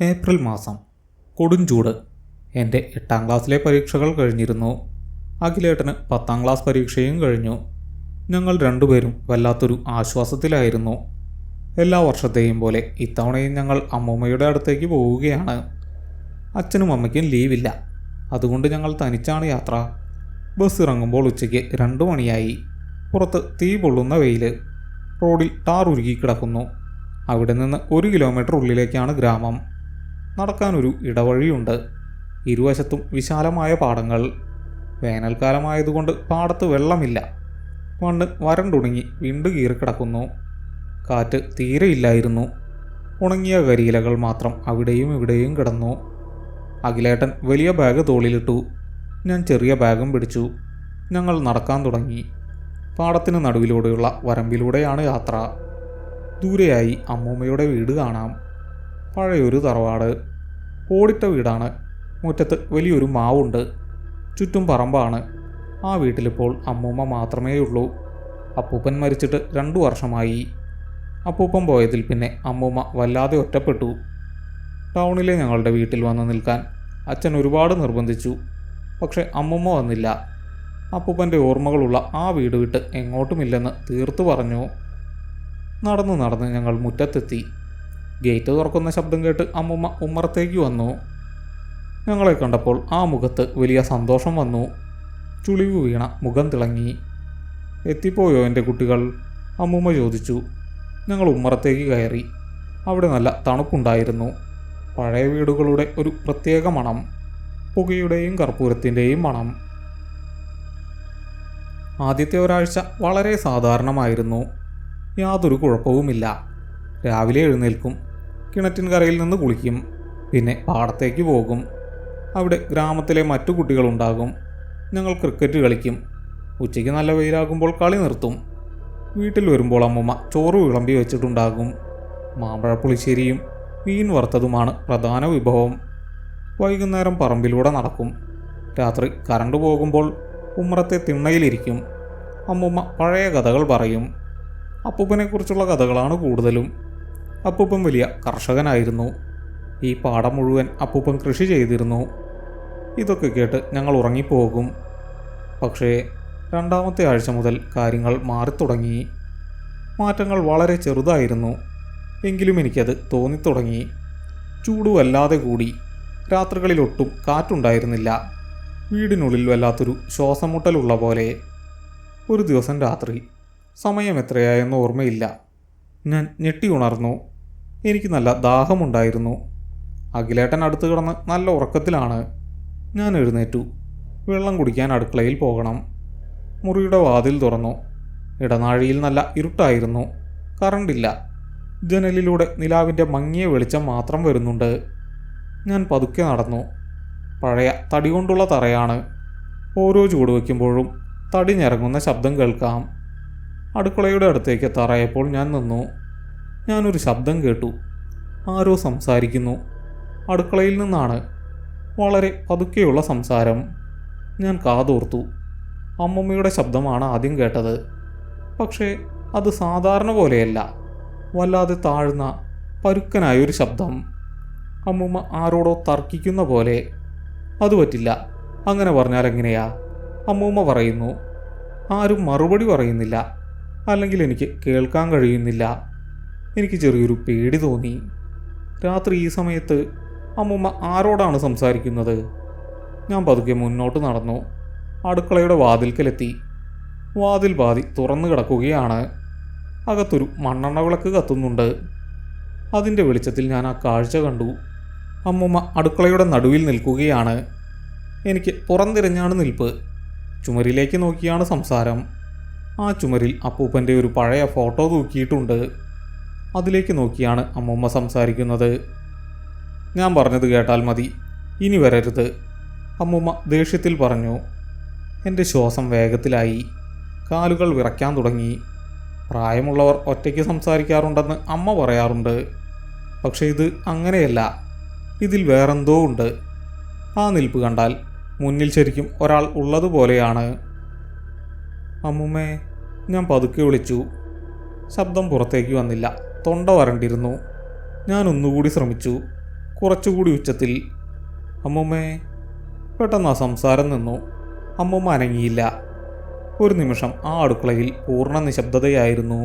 April മാസം. കൊടുംചൂട്. എൻ്റെ 8ാം ക്ലാസ്സിലെ പരീക്ഷകൾ കഴിഞ്ഞിരുന്നു. അഖിലേട്ടന് 10ാം ക്ലാസ് പരീക്ഷയും കഴിഞ്ഞു. ഞങ്ങൾ രണ്ടുപേരും വല്ലാത്തൊരു ആശ്വാസത്തിലായിരുന്നു. എല്ലാ വർഷത്തെയും പോലെ ഇത്തവണയും ഞങ്ങൾ അമ്മൂമ്മയുടെ അടുത്തേക്ക് പോവുകയാണ്. അച്ഛനും അമ്മയ്ക്കും ലീവില്ല. അതുകൊണ്ട് ഞങ്ങൾ തനിച്ചാണ് യാത്ര. ബസ് ഇറങ്ങുമ്പോൾ ഉച്ചയ്ക്ക് 2 മണിയായി. പുറത്ത് തീ പൊള്ളുന്ന വെയിൽ. റോഡിൽ ടാർ ഉരുകിക്കിടക്കുന്നു. അവിടെ നിന്ന് 1 കിലോമീറ്റർ ഉള്ളിലേക്കാണ് ഗ്രാമം. നടക്കാനൊരു ഇടവഴിയുണ്ട്. ഇരുവശത്തും വിശാലമായ പാടങ്ങൾ. വേനൽക്കാലമായതുകൊണ്ട് പാടത്ത് വെള്ളമില്ല. മണ്ണ് വരണ്ടുണങ്ങി വിണ്ടു കീറിക്കിടക്കുന്നു. കാറ്റ് തീരെയില്ലായിരുന്നു. ഉണങ്ങിയ കരിയിലകൾ മാത്രം അവിടെയും ഇവിടെയും കിടന്നു. അഖിലേട്ടൻ വലിയ ബാഗ് തോളിലിട്ടു. ഞാൻ ചെറിയ ബാഗും പിടിച്ചു. ഞങ്ങൾ നടക്കാൻ തുടങ്ങി. പാടത്തിന് നടുവിലൂടെയുള്ള വരമ്പിലൂടെയാണ് യാത്ര. ദൂരെയായി അമ്മൂമ്മയുടെ വീട് കാണാം. പഴയൊരു തറവാട്. ഓടിട്ട വീടാണ്. മുറ്റത്ത് വലിയൊരു മാവുണ്ട്. ചുറ്റും പറമ്പാണ്. ആ വീട്ടിലിപ്പോൾ അമ്മൂമ്മ മാത്രമേയുള്ളൂ. അപ്പൂപ്പൻ മരിച്ചിട്ട് 2 വർഷമായി. അപ്പൂപ്പൻ പോയതിൽ പിന്നെ അമ്മൂമ്മ വല്ലാതെ ഒറ്റപ്പെട്ടു. ടൗണിലെ ഞങ്ങളുടെ വീട്ടിൽ വന്ന് നിൽക്കാൻ അച്ഛൻ ഒരുപാട് നിർബന്ധിച്ചു. പക്ഷെ അമ്മൂമ്മ വന്നില്ല. അപ്പൂപ്പൻ്റെ ഓർമ്മകളുള്ള ആ വീട് വിട്ട് എങ്ങോട്ടുമില്ലെന്ന് തീർത്തു പറഞ്ഞു. നടന്ന് ഞങ്ങൾ മുറ്റത്തെത്തി. ഗേറ്റ് തുറക്കുന്ന ശബ്ദം കേട്ട് അമ്മൂമ്മ ഉമ്മറത്തേക്ക് വന്നു. ഞങ്ങളെ കണ്ടപ്പോൾ ആ മുഖത്ത് വലിയ സന്തോഷം വന്നു. ചുളിവ് വീണ മുഖം തിളങ്ങി. എത്തിപ്പോയോ എൻ്റെ കുട്ടികൾ? അമ്മൂമ്മ ചോദിച്ചു. ഞങ്ങൾ ഉമ്മറത്തേക്ക് കയറി. അവിടെ നല്ല തണുപ്പുണ്ടായിരുന്നു. പഴയ വീടുകളുടെ ഒരു പ്രത്യേക മണം. പുകയുടെയും കർപ്പൂരത്തിൻ്റെയും മണം. ആദ്യത്തെ ഒരാഴ്ച വളരെ സാധാരണമായിരുന്നു. യാതൊരു കുഴപ്പവുമില്ല. രാവിലെ എഴുന്നേൽക്കും. കിണറ്റിൻകരയിൽ നിന്ന് കുളിക്കും. പിന്നെ പാടത്തേക്ക് പോകും. അവിടെ ഗ്രാമത്തിലെ മറ്റു കുട്ടികളുണ്ടാകും. ഞങ്ങൾ ക്രിക്കറ്റ് കളിക്കും. ഉച്ചയ്ക്ക് നല്ല വെയിലാകുമ്പോൾ കളി നിർത്തും. വീട്ടിൽ വരുമ്പോൾ അമ്മൂമ്മ ചോറ് വിളമ്പി വെച്ചിട്ടുണ്ടാകും. മാമ്പഴ പുളിശ്ശേരിയും മീൻ വറുത്തതുമാണ് പ്രധാന വിഭവം. വൈകുന്നേരം പറമ്പിലൂടെ നടക്കും. രാത്രി കറണ്ട് പോകുമ്പോൾ ഉമ്മറത്തെ തിണ്ണയിലിരിക്കും. അമ്മൂമ്മ പഴയ കഥകൾ പറയും. അപ്പൂപ്പനെക്കുറിച്ചുള്ള കഥകളാണ് കൂടുതലും. അപ്പൂപ്പൻ വലിയ കർഷകനായിരുന്നു. ഈ പാടം മുഴുവൻ അപ്പൂപ്പൻ കൃഷി ചെയ്തിരുന്നു. ഇതൊക്കെ കേട്ട് ഞങ്ങൾ ഉറങ്ങിപ്പോകും. പക്ഷേ 2ാമത്തെ ആഴ്ച മുതൽ കാര്യങ്ങൾ മാറിത്തുടങ്ങി. മാറ്റങ്ങൾ വളരെ ചെറുതായിരുന്നു. എങ്കിലും എനിക്കത് തോന്നിത്തുടങ്ങി. ചൂട് വല്ലാതെ കൂടി. രാത്രികളിലൊട്ടും കാറ്റുണ്ടായിരുന്നില്ല. വീടിനുള്ളിൽ വല്ലാത്തൊരു ശ്വാസമുട്ടലുള്ള പോലെ. ഒരു ദിവസം രാത്രി, സമയം എത്രയായെന്ന് ഓർമ്മയില്ല, ഞാൻ ഞെട്ടി ഉണർന്നു. എനിക്ക് നല്ല ദാഹമുണ്ടായിരുന്നു. അഖിലേട്ടൻ അടുത്ത് കിടന്ന് നല്ല ഉറക്കത്തിലാണ്. ഞാൻ എഴുന്നേറ്റു. വെള്ളം കുടിക്കാൻ അടുക്കളയിൽ പോകണം. മുറിയുടെ വാതിൽ തുറന്നു. ഇടനാഴിയിൽ നല്ല ഇരുട്ടായിരുന്നു. കറണ്ടില്ല. ജനലിലൂടെ നിലാവിൻ്റെ മങ്ങിയ വെളിച്ചം മാത്രം വരുന്നുണ്ട്. ഞാൻ പതുക്കെ നടന്നു. പഴയ തടി കൊണ്ടുള്ള തറയാണ്. ഓരോ ചൂട് വയ്ക്കുമ്പോഴും തടി ഞരങ്ങുന്ന ശബ്ദം കേൾക്കാം. അടുക്കളയുടെ അടുത്തേക്ക് എത്താറായപ്പോൾ ഞാൻ നിന്നു. ഞാനൊരു ശബ്ദം കേട്ടു. ആരോ സംസാരിക്കുന്നു. അടുക്കളയിൽ നിന്നാണ്. വളരെ പതുക്കെയുള്ള സംസാരം. ഞാൻ കാതോർത്തു. അമ്മമ്മയുടെ ശബ്ദമാണ് ആദ്യം കേട്ടത്. പക്ഷേ അത് സാധാരണ പോലെയല്ല. വല്ലാതെ താഴ്ന്ന പരുക്കനായൊരു ശബ്ദം. അമ്മൂമ്മ ആരോടോ തർക്കിക്കുന്ന പോലെ. അത് പറ്റില്ല, അങ്ങനെ പറഞ്ഞാൽ എങ്ങനെയാ? അമ്മൂമ്മ പറയുന്നു. ആരും മറുപടി പറയുന്നില്ല. അല്ലെങ്കിൽ എനിക്ക് കേൾക്കാൻ കഴിയുന്നില്ല. എനിക്ക് ചെറിയൊരു പേടി തോന്നി. രാത്രി ഈ സമയത്ത് അമ്മൂമ്മ ആരോടാണ് സംസാരിക്കുന്നത്? ഞാൻ പതുക്കെ മുന്നോട്ട് നടന്നു. അടുക്കളയുടെ വാതിൽക്കലെത്തി. വാതിൽ പാതി തുറന്നു കിടക്കുകയാണ്. അകത്തൊരു മണ്ണെണ്ണ വിളക്ക് കത്തുന്നുണ്ട്. അതിൻ്റെ വെളിച്ചത്തിൽ ഞാൻ ആ കാഴ്ച കണ്ടു. അമ്മൂമ്മ അടുക്കളയുടെ നടുവിൽ നിൽക്കുകയാണ്. എനിക്ക് പുറംതിരിഞ്ഞാണ് നിൽപ്പ്. ചുമരിലേക്ക് നോക്കിയാണ് സംസാരം. ആ ചുമരിൽ അപ്പൂപ്പൻ്റെ ഒരു പഴയ ഫോട്ടോ തൂക്കിയിട്ടുണ്ട്. അതിലേക്ക് നോക്കിയാണ് അമ്മൂമ്മ സംസാരിക്കുന്നത്. ഞാൻ പറഞ്ഞത് കേട്ടാൽ മതി, ഇനി വരരുത്, അമ്മൂമ്മ ദേഷ്യത്തിൽ പറഞ്ഞു. എൻ്റെ ശ്വാസം വേഗത്തിലായി. കാലുകൾ വിറയ്ക്കാൻ തുടങ്ങി. പ്രായമുള്ളവർ ഒറ്റയ്ക്ക് സംസാരിക്കാറുണ്ടെന്ന് അമ്മ പറയാറുണ്ട്. പക്ഷേ ഇത് അങ്ങനെയല്ല. ഇതിൽ വേറെന്തോ ഉണ്ട്. ആ നിൽപ്പ് കണ്ടാൽ മുന്നിൽ ശരിക്കും ഒരാൾ ഉള്ളതുപോലെയാണ്. അമ്മൂമ്മേ, ഞാൻ പതുക്കെ വിളിച്ചു. ശബ്ദം പുറത്തേക്ക് വന്നില്ല. തൊണ്ട വരണ്ടിരുന്നു. ഞാൻ ഒന്നുകൂടി ശ്രമിച്ചു. കുറച്ചുകൂടി ഉച്ചത്തിൽ. അമ്മൂമ്മേ. പെട്ടെന്ന് ആ സംസാരം നിന്നു. അമ്മൂമ്മ അനങ്ങിയില്ല. ഒരു നിമിഷം ആ അടുക്കളയിൽ പൂർണ്ണ നിശബ്ദതയായിരുന്നു.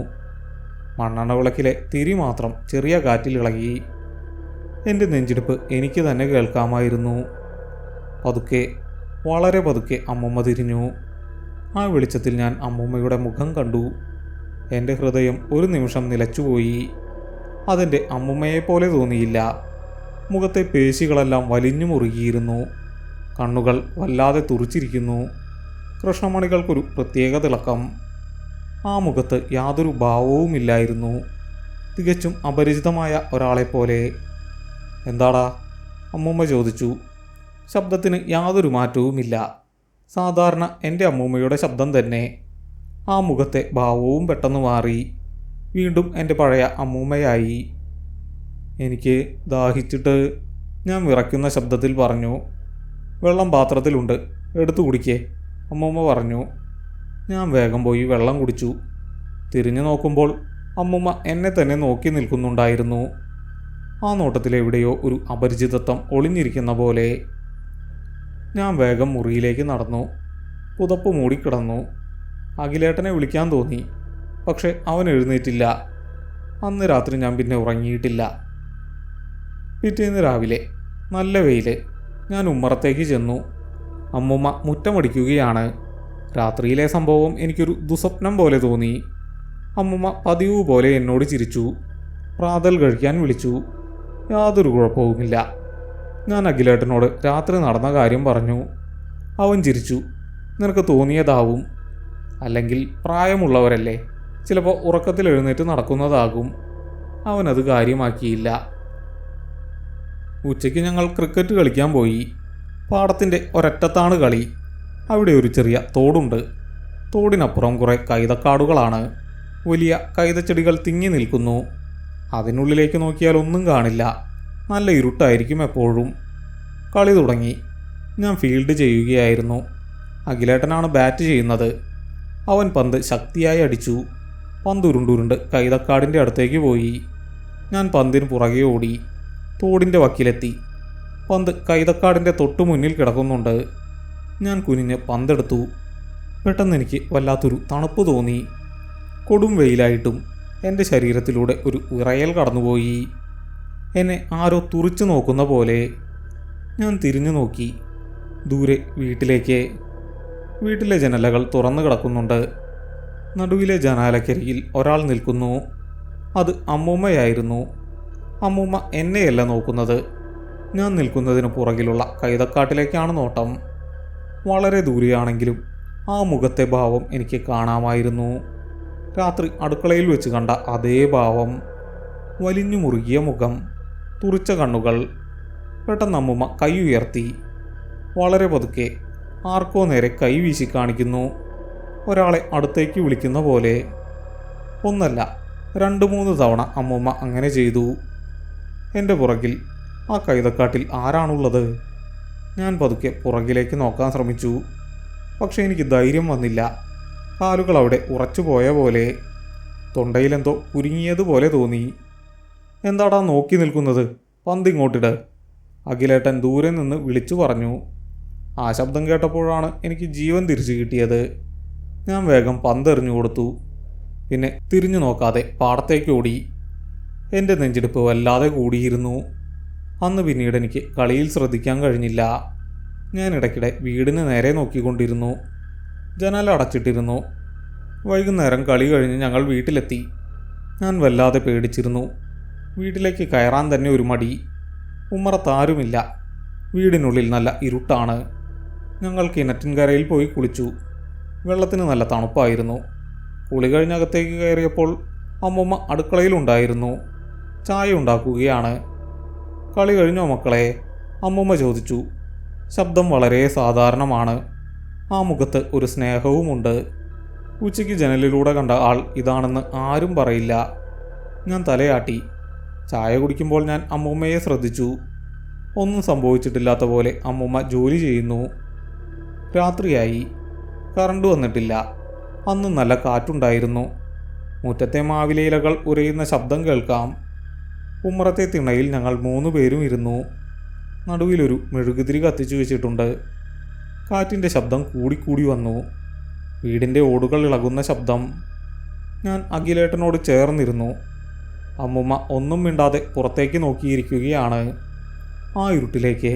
മണ്ണെണ്ണ വിളക്കിലെ തിരി മാത്രം ചെറിയ കാറ്റിൽ ഇളകി. എൻ്റെ നെഞ്ചിടിപ്പ് എനിക്ക് തന്നെ കേൾക്കാമായിരുന്നു. പതുക്കെ, വളരെ പതുക്കെ അമ്മൂമ്മ തിരിഞ്ഞു. ആ വെളിച്ചത്തിൽ ഞാൻ അമ്മൂമ്മയുടെ മുഖം കണ്ടു. എൻ്റെ ഹൃദയം ഒരു നിമിഷം നിലച്ചുപോയി. അതെൻ്റെ അമ്മൂമ്മയെപ്പോലെ തോന്നിയില്ല. മുഖത്തെ പേശികളെല്ലാം വലിഞ്ഞു മുറുകിയിരുന്നു. കണ്ണുകൾ വല്ലാതെ തുറിച്ചിരിക്കുന്നു. കൃഷ്ണമണികൾക്കൊരു പ്രത്യേക തിളക്കം. ആ മുഖത്ത് യാതൊരു ഭാവവുമില്ലായിരുന്നു. തികച്ചും അപരിചിതമായ ഒരാളെപ്പോലെ. എന്താടാ? അമ്മൂമ്മ ചോദിച്ചു. ശബ്ദത്തിന് യാതൊരു മാറ്റവുമില്ല. സാധാരണ എൻ്റെ അമ്മൂമ്മയുടെ ശബ്ദം തന്നെ. ആ മുഖത്തെ ഭാവവും പെട്ടെന്ന് മാറി. വീണ്ടും എൻ്റെ പഴയ അമ്മൂമ്മയായി. എനിക്ക് ദാഹിച്ചിട്ട്, ഞാൻ വിറയ്ക്കുന്ന ശബ്ദത്തിൽ പറഞ്ഞു. വെള്ളം പാത്രത്തിലുണ്ട്, എടുത്തു കുടിക്കേ, അമ്മൂമ്മ പറഞ്ഞു. ഞാൻ വേഗം പോയി വെള്ളം കുടിച്ചു. തിരിഞ്ഞു നോക്കുമ്പോൾ അമ്മൂമ്മ എന്നെ തന്നെ നോക്കി നിൽക്കുന്നുണ്ടായിരുന്നു. ആ നോട്ടത്തിലെവിടെയോ ഒരു അപരിചിതത്വം ഒളിഞ്ഞിരിക്കുന്ന പോലെ. ഞാൻ വേഗം മുറിയിലേക്ക് നടന്നു. പുതപ്പ് മൂടിക്കിടന്നു. അഖിലേട്ടനെ വിളിക്കാൻ തോന്നി. പക്ഷെ അവൻ എഴുന്നേറ്റില്ല. അന്ന് രാത്രി ഞാൻ പിന്നെ ഉറങ്ങിയിട്ടില്ല. പിറ്റേന്ന് രാവിലെ നല്ല വെയിൽ. ഞാൻ ഉമ്മറത്തേക്ക് ചെന്നു. അമ്മൂമ്മ മുറ്റമടിക്കുകയാണ്. രാത്രിയിലെ സംഭവം എനിക്കൊരു ദുസ്വപ്നം പോലെ തോന്നി. അമ്മൂമ്മ പതിവ് പോലെ എന്നോട് ചിരിച്ചു. പ്രാതൽ കഴിക്കാൻ വിളിച്ചു. യാതൊരു കുഴപ്പവുമില്ല. ഞാൻ അഖിലേട്ടനോട് രാത്രി നടന്ന കാര്യം പറഞ്ഞു. അവൻ ചിരിച്ചു. നിനക്ക് തോന്നിയതാവും. അല്ലെങ്കിൽ പ്രായമുള്ളവരല്ലേ, ചിലപ്പോൾ ഉറക്കത്തിൽ എഴുന്നേറ്റ് നടക്കുന്നതാകും. അവനത് കാര്യമാക്കിയില്ല. ഉച്ചയ്ക്ക് ഞങ്ങൾ ക്രിക്കറ്റ് കളിക്കാൻ പോയി. പാടത്തിൻ്റെ ഒരറ്റത്താണ് കളി. അവിടെ ഒരു ചെറിയ തോടുണ്ട്. തോടിനപ്പുറം കുറേ കൈതക്കാടുകളാണ്. വലിയ കൈതച്ചെടികൾ തിങ്ങി നിൽക്കുന്നു. അതിനുള്ളിലേക്ക് നോക്കിയാൽ ഒന്നും കാണില്ല. നല്ല ഇരുട്ടായിരിക്കും എപ്പോഴും. കളി തുടങ്ങി. ഞാൻ ഫീൽഡ് ചെയ്യുകയായിരുന്നു. അഖിലേട്ടനാണ് ബാറ്റ് ചെയ്യുന്നത്. അവൻ പന്ത് ശക്തിയായി അടിച്ചു. പന്ത് ഉരുണ്ടുരുണ്ട് കൈതക്കാടിൻ്റെ അടുത്തേക്ക് പോയി. ഞാൻ പന്തിന് പുറകെ ഓടി. തോടിൻ്റെ വക്കിലെത്തി. പന്ത് കൈതക്കാടിൻ്റെ തൊട്ടു മുന്നിൽ കിടക്കുന്നുണ്ട്. ഞാൻ കുനിഞ്ഞ് പന്തെടുത്തു. പെട്ടെന്ന് എനിക്ക് വല്ലാത്തൊരു തണുപ്പ് തോന്നി. കൊടും വെയിലായിട്ടും എൻ്റെ ശരീരത്തിലൂടെ ഒരു വിറയൽ കടന്നുപോയി. എന്നെ ആരോ തുറിച്ചു നോക്കുന്ന പോലെ. ഞാൻ തിരിഞ്ഞു നോക്കി. ദൂരെ വീട്ടിലേക്ക്. വീട്ടിലെ ജനലകൾ തുറന്നു കിടക്കുന്നുണ്ട്. നടുവിലെ ജനാലക്കരികിൽ ഒരാൾ നിൽക്കുന്നു. അത് അമ്മൂമ്മയായിരുന്നു. അമ്മൂമ്മ എന്നെയല്ല നോക്കുന്നത്. ഞാൻ നിൽക്കുന്നതിന് പുറകിലുള്ള കൈതക്കാട്ടിലേക്കാണ് നോട്ടം. വളരെ ദൂരെയാണെങ്കിലും ആ മുഖത്തെ ഭാവം എനിക്ക് കാണാമായിരുന്നു. രാത്രി അടുക്കളയിൽ വെച്ച് കണ്ട അതേ ഭാവം. വലിഞ്ഞു മുറുകിയ മുഖം, തുറിച്ച കണ്ണുകൾ. പെട്ടെന്ന് അമ്മൂമ്മ കൈ ഉയർത്തി. വളരെ പതുക്കെ ആർക്കോ നേരെ കൈ വീശി കാണിക്കുന്നു. ഒരാളെ അടുത്തേക്ക് വിളിക്കുന്ന പോലെ. ഒന്നല്ല, 2-3 തവണ അമ്മൂമ്മ അങ്ങനെ ചെയ്തു. എൻ്റെ പുറകിൽ ആ കൈതക്കാട്ടിൽ ആരാണുള്ളത്? ഞാൻ പതുക്കെ പുറകിലേക്ക് നോക്കാൻ ശ്രമിച്ചു. പക്ഷെ എനിക്ക് ധൈര്യം വന്നില്ല. കാലുകൾ അവിടെ ഉറച്ചു പോയ പോലെ. തൊണ്ടയിലെന്തോ കുരുങ്ങിയതുപോലെ തോന്നി. എന്താടാ നോക്കി നിൽക്കുന്നത്? പന്തിങ്ങോട്ടിട്, അഖിലേട്ടൻ ദൂരെ നിന്ന് വിളിച്ചു പറഞ്ഞു. ആ ശബ്ദം കേട്ടപ്പോഴാണ് എനിക്ക് ജീവൻ തിരിച്ചു കിട്ടിയത്. ഞാൻ വേഗം പന്തെറിഞ്ഞു കൊടുത്തു. പിന്നെ തിരിഞ്ഞു നോക്കാതെ പാടത്തേക്ക് ഓടി. എൻ്റെ നെഞ്ചിടിപ്പ് വല്ലാതെ കൂടിയിരുന്നു. അന്ന് പിന്നീട് എനിക്ക് കളിയിൽ ശ്രദ്ധിക്കാൻ കഴിഞ്ഞില്ല. ഞാൻ ഇടയ്ക്കിടെ വീടിന് നേരെ നോക്കിക്കൊണ്ടിരുന്നു. ജനൽ അടച്ചിട്ടിരുന്നു. വൈകുന്നേരം കളി കഴിഞ്ഞ് ഞങ്ങൾ വീട്ടിലെത്തി. ഞാൻ വല്ലാതെ പേടിച്ചിരുന്നു. വീട്ടിലേക്ക് കയറാൻ തന്നെ ഒരു മടി. ഉമ്മറത്താരുമില്ല. വീടിനുള്ളിൽ നല്ല ഇരുട്ടാണ്. ഞങ്ങൾ കിണറ്റിൻകരയിൽ പോയി കുളിച്ചു. വെള്ളത്തിന് നല്ല തണുപ്പായിരുന്നു. കുളി കഴിഞ്ഞകത്തേക്ക് കയറിയപ്പോൾ അമ്മൂമ്മ അടുക്കളയിലുണ്ടായിരുന്നു. ചായ ഉണ്ടാക്കുകയാണ്. കളി കഴിഞ്ഞോ മക്കളെ? അമ്മൂമ്മ ചോദിച്ചു. ശബ്ദം വളരെ സാധാരണമാണ്. ആ മുഖത്ത് ഒരു സ്നേഹവുമുണ്ട്. ഉച്ചയ്ക്ക് ജനലിലൂടെ കണ്ട ആൾ ഇതാണെന്ന് ആരും പറയില്ല. ഞാൻ തലയാട്ടി. ചായ കുടിക്കുമ്പോൾ ഞാൻ അമ്മൂമ്മയെ ശ്രദ്ധിച്ചു. ഒന്നും സംഭവിച്ചിട്ടില്ലാത്ത പോലെ അമ്മൂമ്മ ജോലി ചെയ്യുന്നു. രാത്രിയായി. കറണ്ട് വന്നിട്ടില്ല. അന്ന് നല്ല കാറ്റുണ്ടായിരുന്നു. മുറ്റത്തെ മാവിലയിലകൾ ഉരയുന്ന ശബ്ദം കേൾക്കാം. ഉമ്മറത്തെ തിണ്ണയിൽ ഞങ്ങൾ 3 പേരും ഇരുന്നു. നടുവിലൊരു മെഴുകുതിരി കത്തിച്ചു വെച്ചിട്ടുണ്ട്. കാറ്റിൻ്റെ ശബ്ദം കൂടിക്കൂടി വന്നു. വീടിൻ്റെ ഓടുകൾ ഇളകുന്ന ശബ്ദം. ഞാൻ അഖിലേട്ടനോട് ചേർന്നിരുന്നു. അമ്മുമ്മ ഒന്നും മിണ്ടാതെ പുറത്തേക്ക് നോക്കിയിരിക്കുകയാണ്, ആ ഇരുട്ടിലേക്ക്.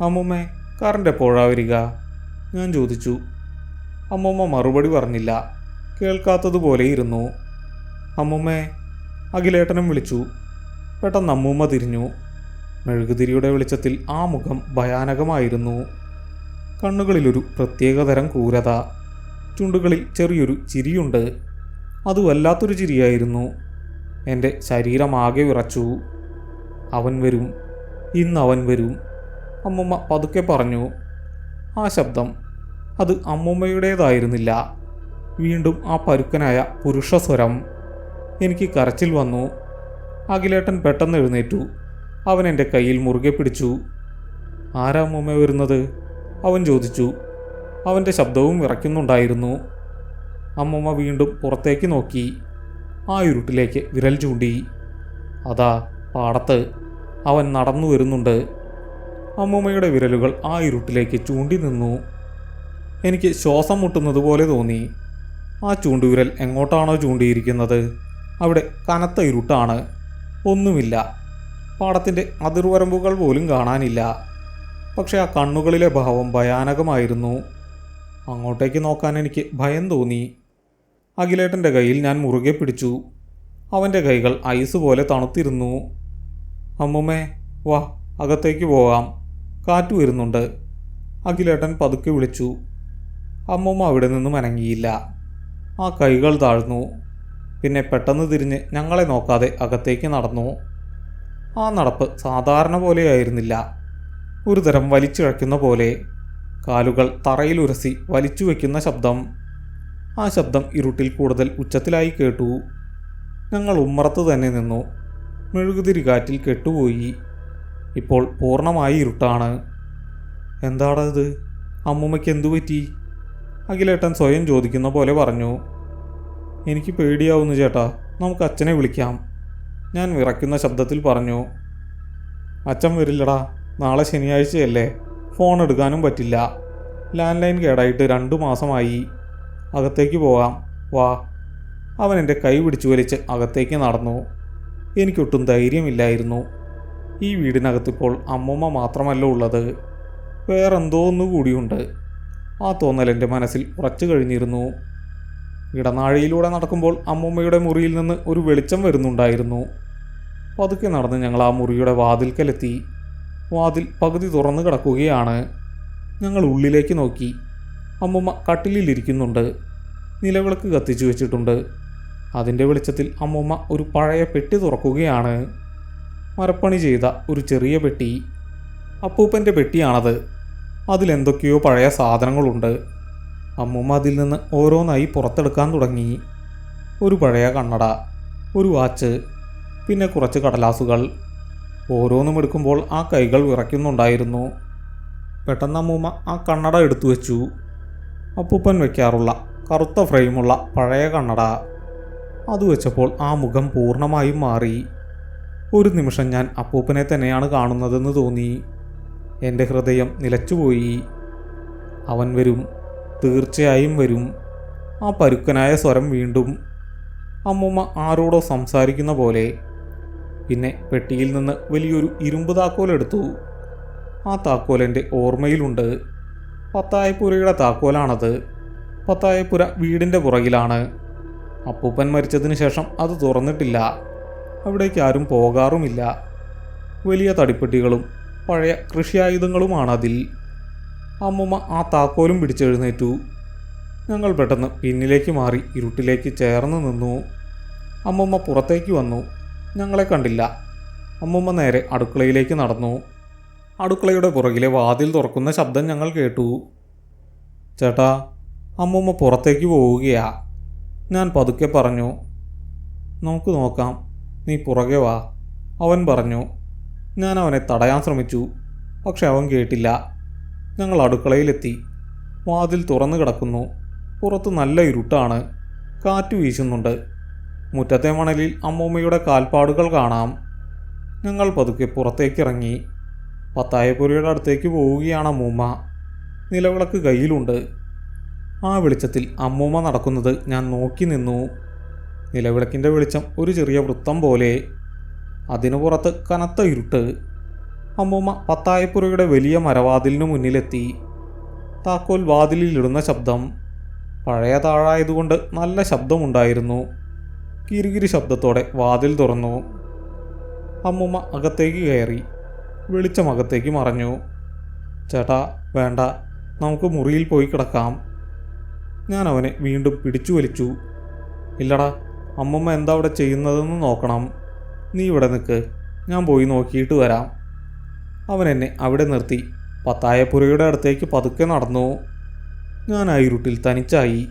അമ്മുമ്മേ, കറണ്ട് എപ്പോഴാ വരിക? ഞാൻ ചോദിച്ചു. അമ്മുമ്മ മറുപടി പറഞ്ഞില്ല. കേൾക്കാത്തതുപോലെ ഇരുന്നു. അമ്മുമ്മേ, അഖിലേട്ടനും വിളിച്ചു. പെട്ടെന്ന് അമ്മൂമ്മ തിരിഞ്ഞു. മെഴുകുതിരിയുടെ വെളിച്ചത്തിൽ ആ മുഖം ഭയാനകമായിരുന്നു. കണ്ണുകളിലൊരു പ്രത്യേകതരം ക്രൂരത. ചുണ്ടുകളിൽ ചെറിയൊരു ചിരിയുണ്ട്. അത് വല്ലാത്തൊരു ചിരിയായിരുന്നു. എൻ്റെ ശരീരമാകെ വിറച്ചു. അവൻ വരും, ഇന്നവൻ വരും, അമ്മുമ്മ പതുക്കെ പറഞ്ഞു. ആ ശബ്ദം, അത് അമ്മുമ്മയുടേതായിരുന്നില്ല. വീണ്ടും ആ പരുക്കനായ പുരുഷസ്വരം. എനിക്ക് കരച്ചിൽ വന്നു. അഖിലേട്ടൻ പെട്ടെന്ന് എഴുന്നേറ്റു. അവൻ എൻ്റെ കയ്യിൽ മുറുകെ പിടിച്ചു. ആരാ അമ്മുമ്മ വരുന്നത്? അവൻ ചോദിച്ചു. അവൻ്റെ ശബ്ദവും വിറയ്ക്കുന്നുണ്ടായിരുന്നു. അമ്മുമ്മ വീണ്ടും പുറത്തേക്ക് നോക്കി. ആ ഇരുട്ടിലേക്ക് വിരൽ ചൂണ്ടി. അതാ പാടത്ത് അവൻ നടന്നു വരുന്നുണ്ട്. അമ്മുമ്മയുടെ വിരലുകൾ ആ ഇരുട്ടിലേക്ക് ചൂണ്ടി നിന്നു. എനിക്ക് ശ്വാസം മുട്ടുന്നത് പോലെ തോന്നി. ആ ചൂണ്ടുവിരൽ എങ്ങോട്ടാണോ ചൂണ്ടിയിരിക്കുന്നത് അവിടെ കനത്ത ഇരുട്ടാണ്. ഒന്നുമില്ല. പാടത്തിൻ്റെ അതിർവരമ്പുകൾ പോലും കാണാനില്ല. പക്ഷെ ആ കണ്ണുകളിലെ ഭാവം ഭയാനകമായിരുന്നു. അങ്ങോട്ടേക്ക് നോക്കാൻ എനിക്ക് ഭയം തോന്നി. അഖിലേട്ടൻ്റെ കയ്യിൽ ഞാൻ മുറുകെ പിടിച്ചു. അവൻ്റെ കൈകൾ ഐസ് പോലെ തണുത്തിരുന്നു. അമ്മുമ്മേ, വാ, അകത്തേക്ക് പോകാം, കാറ്റ് വരുന്നുണ്ട്, അഖിലേട്ടൻ പതുക്കെ വിളിച്ചു. അമ്മുമ്മ അവിടെ നിന്നും അനങ്ങിയില്ല. ആ കൈകൾ താഴ്ന്നു. പിന്നെ പെട്ടെന്ന് തിരിഞ്ഞ് ഞങ്ങളെ നോക്കാതെ അകത്തേക്ക് നടന്നു. ആ നടപ്പ് സാധാരണ പോലെയായിരുന്നില്ല. ഒരു തരം വലിച്ചിഴയ്ക്കുന്ന പോലെ. കാലുകൾ തറയിലുരസി വലിച്ചു വയ്ക്കുന്ന ശബ്ദം. ആ ശബ്ദം ഇരുട്ടിൽ കൂടുതൽ ഉച്ചത്തിലായി കേട്ടു. ഞങ്ങൾ ഉമ്മറത്ത് തന്നെ നിന്നു. മെഴുകുതിരി കാറ്റിൽ കെട്ടുപോയി. ഇപ്പോൾ പൂർണ്ണമായി ഇരുട്ടാണ്. എന്താടാ ഇത്? അമ്മുമ്മയ്ക്ക് എന്തു പറ്റി? അഖിലേട്ടൻ സ്വയം ചോദിക്കുന്ന പോലെ പറഞ്ഞു. എനിക്ക് പേടിയാവുന്നു ചേട്ടാ, നമുക്ക് അച്ഛനെ വിളിക്കാം, ഞാൻ വിറയ്ക്കുന്ന ശബ്ദത്തിൽ പറഞ്ഞു. അച്ഛൻ വരില്ലടാ, നാളെ ശനിയാഴ്ചയല്ലേ, ഫോൺ എടുക്കാനും പറ്റില്ല, ലാൻഡ് ലൈൻ കേടായിട്ട് 2 മാസമായി. അകത്തേക്ക് പോകാം, വാ. അവൻ എൻ്റെ കൈ പിടിച്ചു വലിച്ച് അകത്തേക്ക് നടന്നു. എനിക്കൊട്ടും ധൈര്യമില്ലായിരുന്നു. ഈ വീടിനകത്തിപ്പോൾ അമ്മുമ്മ മാത്രമല്ല ഉള്ളത്, വേറെന്തോ ഒന്നുകൂടിയുണ്ട്. ആ തോന്നൽ എൻ്റെ മനസ്സിൽ ഉറച്ചു കഴിഞ്ഞിരുന്നു. ഇടനാഴിയിലൂടെ നടക്കുമ്പോൾ അമ്മുമ്മയുടെ മുറിയിൽ നിന്ന് ഒരു വെളിച്ചം വരുന്നുണ്ടായിരുന്നു. പതുക്കെ നടന്ന് ഞങ്ങൾ ആ മുറിയുടെ വാതിൽക്കലെത്തി. വാതിൽ പകുതി തുറന്നു കിടക്കുകയാണ്. ഞങ്ങൾ ഉള്ളിലേക്ക് നോക്കി. അമ്മുമ്മ കട്ടിലിരിക്കുന്നുണ്ട്. നിലവിളക്ക് കത്തിച്ചു വെച്ചിട്ടുണ്ട്. അതിൻ്റെ വെളിച്ചത്തിൽ അമ്മുമ്മ ഒരു പഴയ പെട്ടി തുറക്കുകയാണ്. മരപ്പണി ചെയ്ത ഒരു ചെറിയ പെട്ടി. അപ്പൂപ്പൻ്റെ പെട്ടിയാണത്. അതിലെന്തൊക്കെയോ പഴയ സാധനങ്ങളുണ്ട്. അമ്മുമ്മ അതിൽ നിന്ന് ഓരോന്നായി പുറത്തെടുക്കാൻ തുടങ്ങി. ഒരു പഴയ കണ്ണട, ഒരു വാച്ച്, പിന്നെ കുറച്ച് കടലാസുകൾ. ഓരോന്നും എടുക്കുമ്പോൾ ആ കൈകൾ വിറയ്ക്കുന്നുണ്ടായിരുന്നു. പെട്ടെന്ന് അമ്മൂമ്മ ആ കണ്ണട എടുത്തു വെച്ചു. അപ്പൂപ്പൻ വയ്ക്കാറുള്ള കറുത്ത ഫ്രെയിമുള്ള പഴയ കണ്ണട. അത് വെച്ചപ്പോൾ ആ മുഖം പൂർണ്ണമായും മാറി. ഒരു നിമിഷം ഞാൻ അപ്പൂപ്പനെ തന്നെയാണ് കാണുന്നതെന്ന് തോന്നി. എൻ്റെ ഹൃദയം നിലച്ചുപോയി. അവൻ വരും, തീർച്ചയായും വരും. ആ പരുക്കനായ സ്വരം വീണ്ടും. അമ്മൂമ്മ ആരോടോ സംസാരിക്കുന്ന പോലെ. പിന്നെ പെട്ടിയിൽ നിന്ന് വലിയൊരു ഇരുമ്പ് താക്കോലെടുത്തു. ആ താക്കോൽ എൻ്റെ ഓർമ്മയിലുണ്ട്. പത്തായപ്പുരയുടെ താക്കോലാണത്. പത്തായപ്പുര വീടിൻ്റെ പുറകിലാണ്. അപ്പൂപ്പൻ മരിച്ചതിന് ശേഷം അത് തുറന്നിട്ടില്ല. അവിടേക്ക് ആരും പോകാറുമില്ല. വലിയ തടിപ്പെട്ടികളും പഴയ കൃഷിയായുധങ്ങളുമാണതിൽ. അമ്മൂമ്മ ആ താക്കോലും പിടിച്ചെഴുന്നേറ്റു. ഞങ്ങൾ പെട്ടെന്ന് പിന്നിലേക്ക് മാറി ഇരുട്ടിലേക്ക് ചേർന്ന് നിന്നു. അമ്മൂമ്മ പുറത്തേക്ക് വന്നു. ഞങ്ങളെ കണ്ടില്ല. അമ്മൂമ്മ നേരെ അടുക്കളയിലേക്ക് നടന്നു. അടുക്കളയുടെ പുറകിലെ വാതിൽ തുറക്കുന്ന ശബ്ദം ഞങ്ങൾ കേട്ടു. ചേട്ടാ, അമ്മൂമ്മ പുറത്തേക്ക് പോവുകയാ, ഞാൻ പതുക്കെ പറഞ്ഞു. നമുക്ക് നോക്കാം, നീ പുറകെ വാ, അവൻ പറഞ്ഞു. ഞാൻ അവനെ തടയാൻ ശ്രമിച്ചു, പക്ഷെ അവൻ കേട്ടില്ല. ഞങ്ങൾ അടുക്കളയിലെത്തി. വാതിൽ തുറന്നു കിടക്കുന്നു. പുറത്ത് നല്ല ഇരുട്ടാണ്. കാറ്റ് വീശുന്നുണ്ട്. മുറ്റത്തെ മണലിൽ അമ്മൂമ്മയുടെ കാൽപ്പാടുകൾ കാണാം. ഞങ്ങൾ പതുക്കെ പുറത്തേക്കിറങ്ങി. പത്തായപ്പുരയുടെ അടുത്തേക്ക് പോവുകയാണ് അമ്മൂമ്മ. നിലവിളക്ക് കയ്യിലുണ്ട്. ആ വെളിച്ചത്തിൽ അമ്മൂമ്മ നടക്കുന്നത് ഞാൻ നോക്കി നിന്നു. നിലവിളക്കിൻ്റെ വെളിച്ചം ഒരു ചെറിയ വൃത്തം പോലെ. അതിനു പുറത്ത് കനത്ത ഇരുട്ട്. അമ്മൂമ്മ പത്തായപ്പുരയുടെ വലിയ മരവാതിലിനു മുന്നിലെത്തി. താക്കോൽ വാതിലിലിടുന്ന ശബ്ദം. പഴയ താഴായതുകൊണ്ട് നല്ല ശബ്ദമുണ്ടായിരുന്നു. കിരുകിരി ശബ്ദത്തോടെ വാതിൽ തുറന്നു. അമ്മൂമ്മ അകത്തേക്ക് കയറി. വെളിച്ചം അകത്തേക്ക് മറഞ്ഞു. ചേട്ടാ വേണ്ട, നമുക്ക് മുറിയിൽ പോയി കിടക്കാം. ഞാൻ അവനെ വീണ്ടും പിടിച്ചു വലിച്ചു. ഇല്ലടാ, അമ്മമ്മ എന്താ അവിടെ ചെയ്യുന്നതെന്ന് നോക്കണം. നീ ഇവിടെ നിൽക്ക്, ഞാൻ പോയി നോക്കിയിട്ട് വരാം. അവൻ എന്നെ അവിടെ നിർത്തി പത്തായപ്പുരയുടെ അടുത്തേക്ക് പതുക്കെ നടന്നു. ഞാൻ ആ ഇരുട്ടിൽ തനിച്ചായി.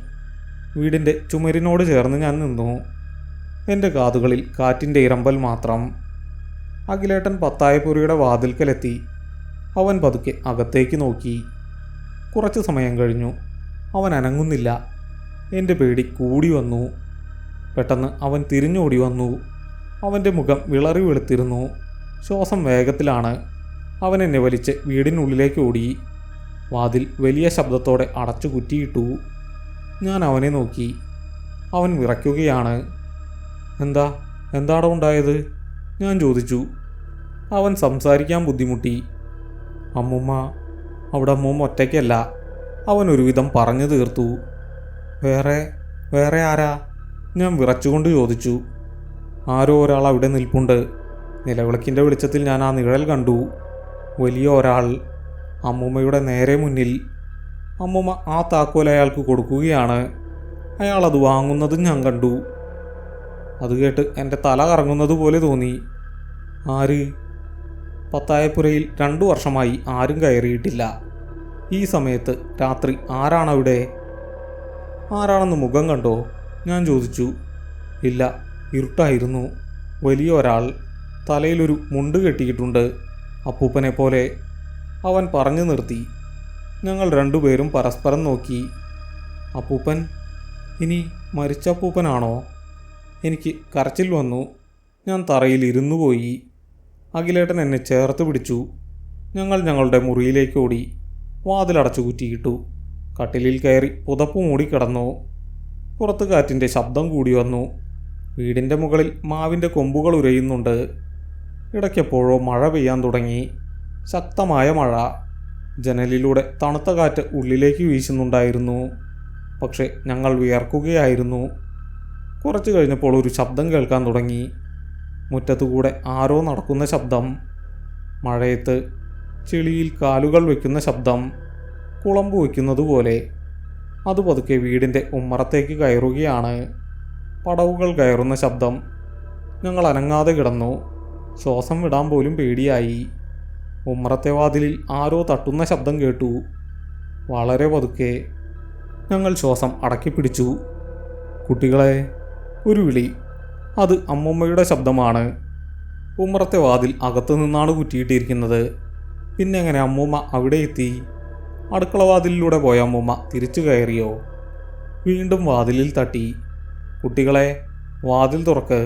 വീടിൻ്റെ ചുമരിനോട് ചേർന്ന് ഞാൻ നിന്നു. എൻ്റെ കാതുകളിൽ കാറ്റിൻ്റെ ഇരമ്പൽ മാത്രം. അഖിലേട്ടൻ പത്തായപ്പുരയുടെ വാതിൽക്കലെത്തി. അവൻ പതുക്കെ അകത്തേക്ക് നോക്കി. കുറച്ച് സമയം കഴിഞ്ഞു. അവൻ അനങ്ങുന്നില്ല. എൻ്റെ പേടി കൂടി വന്നു. പെട്ടെന്ന് അവൻ തിരിഞ്ഞോടി വന്നു. അവൻ്റെ മുഖം വിളറി വെളുത്തിരുന്നു. ശ്വാസം വേഗത്തിലാണ്. അവൻ എന്നെ വലിച്ച് വീടിനുള്ളിലേക്ക് ഓടി. വാതിൽ വലിയ ശബ്ദത്തോടെ അടച്ചു കുറ്റിയിട്ടു. ഞാൻ അവനെ നോക്കി. അവൻ വിറയ്ക്കുകയാണ്. എന്താടോ ഉണ്ടായത്? ഞാൻ ചോദിച്ചു. അവൻ സംസാരിക്കാൻ ബുദ്ധിമുട്ടി. അമ്മൂമ്മ, അവിടെ അമ്മൂമ്മ ഒറ്റയ്ക്കല്ല. അവൻ ഒരുവിധം പറഞ്ഞു തീർത്തു. വേറെ ആരാ? ഞാൻ വിറച്ചുകൊണ്ട് ചോദിച്ചു. ആരോ ഒരാൾ അവിടെ നിൽപ്പുണ്ട്. നിലവിളക്കിൻ്റെ വെളിച്ചത്തിൽ ഞാൻ ആ നിഴൽ കണ്ടു. വലിയ ഒരാൾ അമ്മൂമ്മയുടെ നേരെ മുന്നിൽ. അമ്മൂമ്മ ആ താക്കോൽ അയാൾക്ക് കൊടുക്കുകയാണ്. അയാൾ അത് വാങ്ങുന്നതും ഞാൻ കണ്ടു. അത് കേട്ട് എൻ്റെ തല കറങ്ങുന്നത് പോലെ തോന്നി. ആര്? പത്തായപ്പുരയിൽ 2 വർഷമായി ആരും കയറിയിട്ടില്ല. ഈ സമയത്ത് രാത്രി ആരാണവിടെ? ആരാണെന്ന് മുഖം കണ്ടോ? ഞാൻ ചോദിച്ചു. ഇല്ല, ഇരുട്ടായിരുന്നു. വലിയ ഒരാൾ. തലയിലൊരു മുണ്ട് കെട്ടിയിട്ടുണ്ട്, അപ്പൂപ്പനെ പോലെ. അവൻ പറഞ്ഞു നിർത്തി. ഞങ്ങൾ 2 പേരും പരസ്പരം നോക്കി. അപ്പൂപ്പൻ? ഇനി മരിച്ച അപ്പൂപ്പനാണോ? എനിക്ക് കരച്ചിൽ വന്നു. ഞാൻ തറയിൽ ഇരുന്നു പോയി. അഖിലേട്ടൻ എന്നെ ചേർത്ത് പിടിച്ചു. ഞങ്ങൾ ഞങ്ങളുടെ മുറിയിലേക്ക് ഓടി. വാതിലടച്ചു കുറ്റിയിട്ടു. കട്ടിലിൽ കയറി പുതപ്പ് മൂടിക്കിടന്നു. പുറത്ത് കാറ്റിൻ്റെ ശബ്ദം കൂടി വന്നു. വീടിൻ്റെ മുകളിൽ മാവിൻ്റെ കൊമ്പുകൾ ഉരയുന്നുണ്ട്. ഇടയ്ക്കെപ്പോഴോ മഴ പെയ്യാൻ തുടങ്ങി. ശക്തമായ മഴ. ജനലിലൂടെ തണുത്ത കാറ്റ് ഉള്ളിലേക്ക് വീശുന്നുണ്ടായിരുന്നു. പക്ഷെ ഞങ്ങൾ വിയർക്കുകയായിരുന്നു. കുറച്ചു കഴിഞ്ഞപ്പോൾ ഒരു ശബ്ദം കേൾക്കാൻ തുടങ്ങി. മുറ്റത്തുകൂടെ ആരോ നടക്കുന്ന ശബ്ദം. മഴയത്ത് ചെളിയിൽ കാലുകൾ വയ്ക്കുന്ന ശബ്ദം. കുളമ്പ് വയ്ക്കുന്നത് പോലെ. അത് പതുക്കെ വീടിൻ്റെ ഉമ്മറത്തേക്ക് കയറുകയാണ്. പടവുകൾ കയറുന്ന ശബ്ദം. ഞങ്ങൾ അനങ്ങാതെ കിടന്നു. ശ്വാസം വിടാൻ പോലും പേടിയായി. ഉമ്മറത്തെ വാതിലിൽ ആരോ തട്ടുന്ന ശബ്ദം കേട്ടു. വളരെ പതുക്കെ. ഞങ്ങൾ ശ്വാസം അടക്കിപ്പിടിച്ചു. കുട്ടികളെ, ഒരു വിളി. അത് അമ്മൂമ്മയുടെ ശബ്ദമാണ്. ഉമ്മറത്തെ വാതിൽ അകത്തു നിന്നാണ് കുറ്റിയിട്ടിരിക്കുന്നത്. പിന്നെ എങ്ങനെ അമ്മൂമ്മ അവിടെ എത്തി? അടുക്കള വാതിലിലൂടെ പോയ അമ്മൂമ്മ തിരിച്ചു കയറിയോ? വീണ്ടും വാതിലിൽ തട്ടി. കുട്ടികളെ, വാതിൽ തുറക്ക്.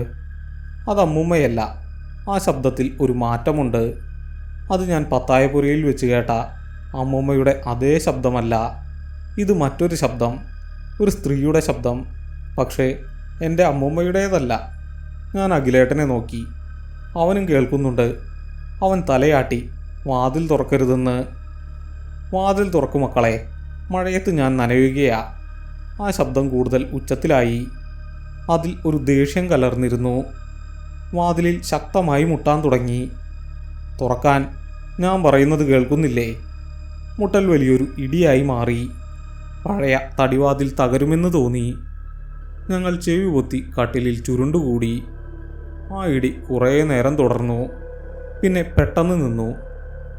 അത് അമ്മൂമ്മയല്ല. ആ ശബ്ദത്തിൽ ഒരു മാറ്റമുണ്ട്. അത് ഞാൻ പത്തായപ്പുരയിൽ വെച്ച് കേട്ട അമ്മൂമ്മയുടെ അതേ ശബ്ദമല്ല. ഇത് മറ്റൊരു ശബ്ദം. ഒരു സ്ത്രീയുടെ ശബ്ദം. പക്ഷേ എൻ്റെ അമ്മൂമ്മയുടേതല്ല. ഞാൻ അഖിലേട്ടനെ നോക്കി. അവനും കേൾക്കുന്നുണ്ട്. അവൻ തലയാട്ടി വാതിൽ തുറക്കരുതെന്ന്. വാതിൽ തുറക്കു മക്കളെ, മഴയത്ത് ഞാൻ നനയുകയാ. ആ ശബ്ദം കൂടുതൽ ഉച്ചത്തിലായി. അതിൽ ഒരു ദേഷ്യം കലർന്നിരുന്നു. വാതിലിൽ ശക്തമായി മുട്ടാൻ തുടങ്ങി. തുറക്കാൻ. ഞാൻ പറയുന്നത് കേൾക്കുന്നില്ലേ? മുട്ടൽ വലിയൊരു ഇടിയായി മാറി. പഴയ തടിവാതിൽ തകരുമെന്ന് തോന്നി. ഞങ്ങൾ ചെവി പൊത്തി കട്ടിലിൽ ചുരുണ്ടുകൂടി. ആ ഇടി കുറേ നേരം തുടർന്നു. പിന്നെ പെട്ടെന്ന് നിന്നു.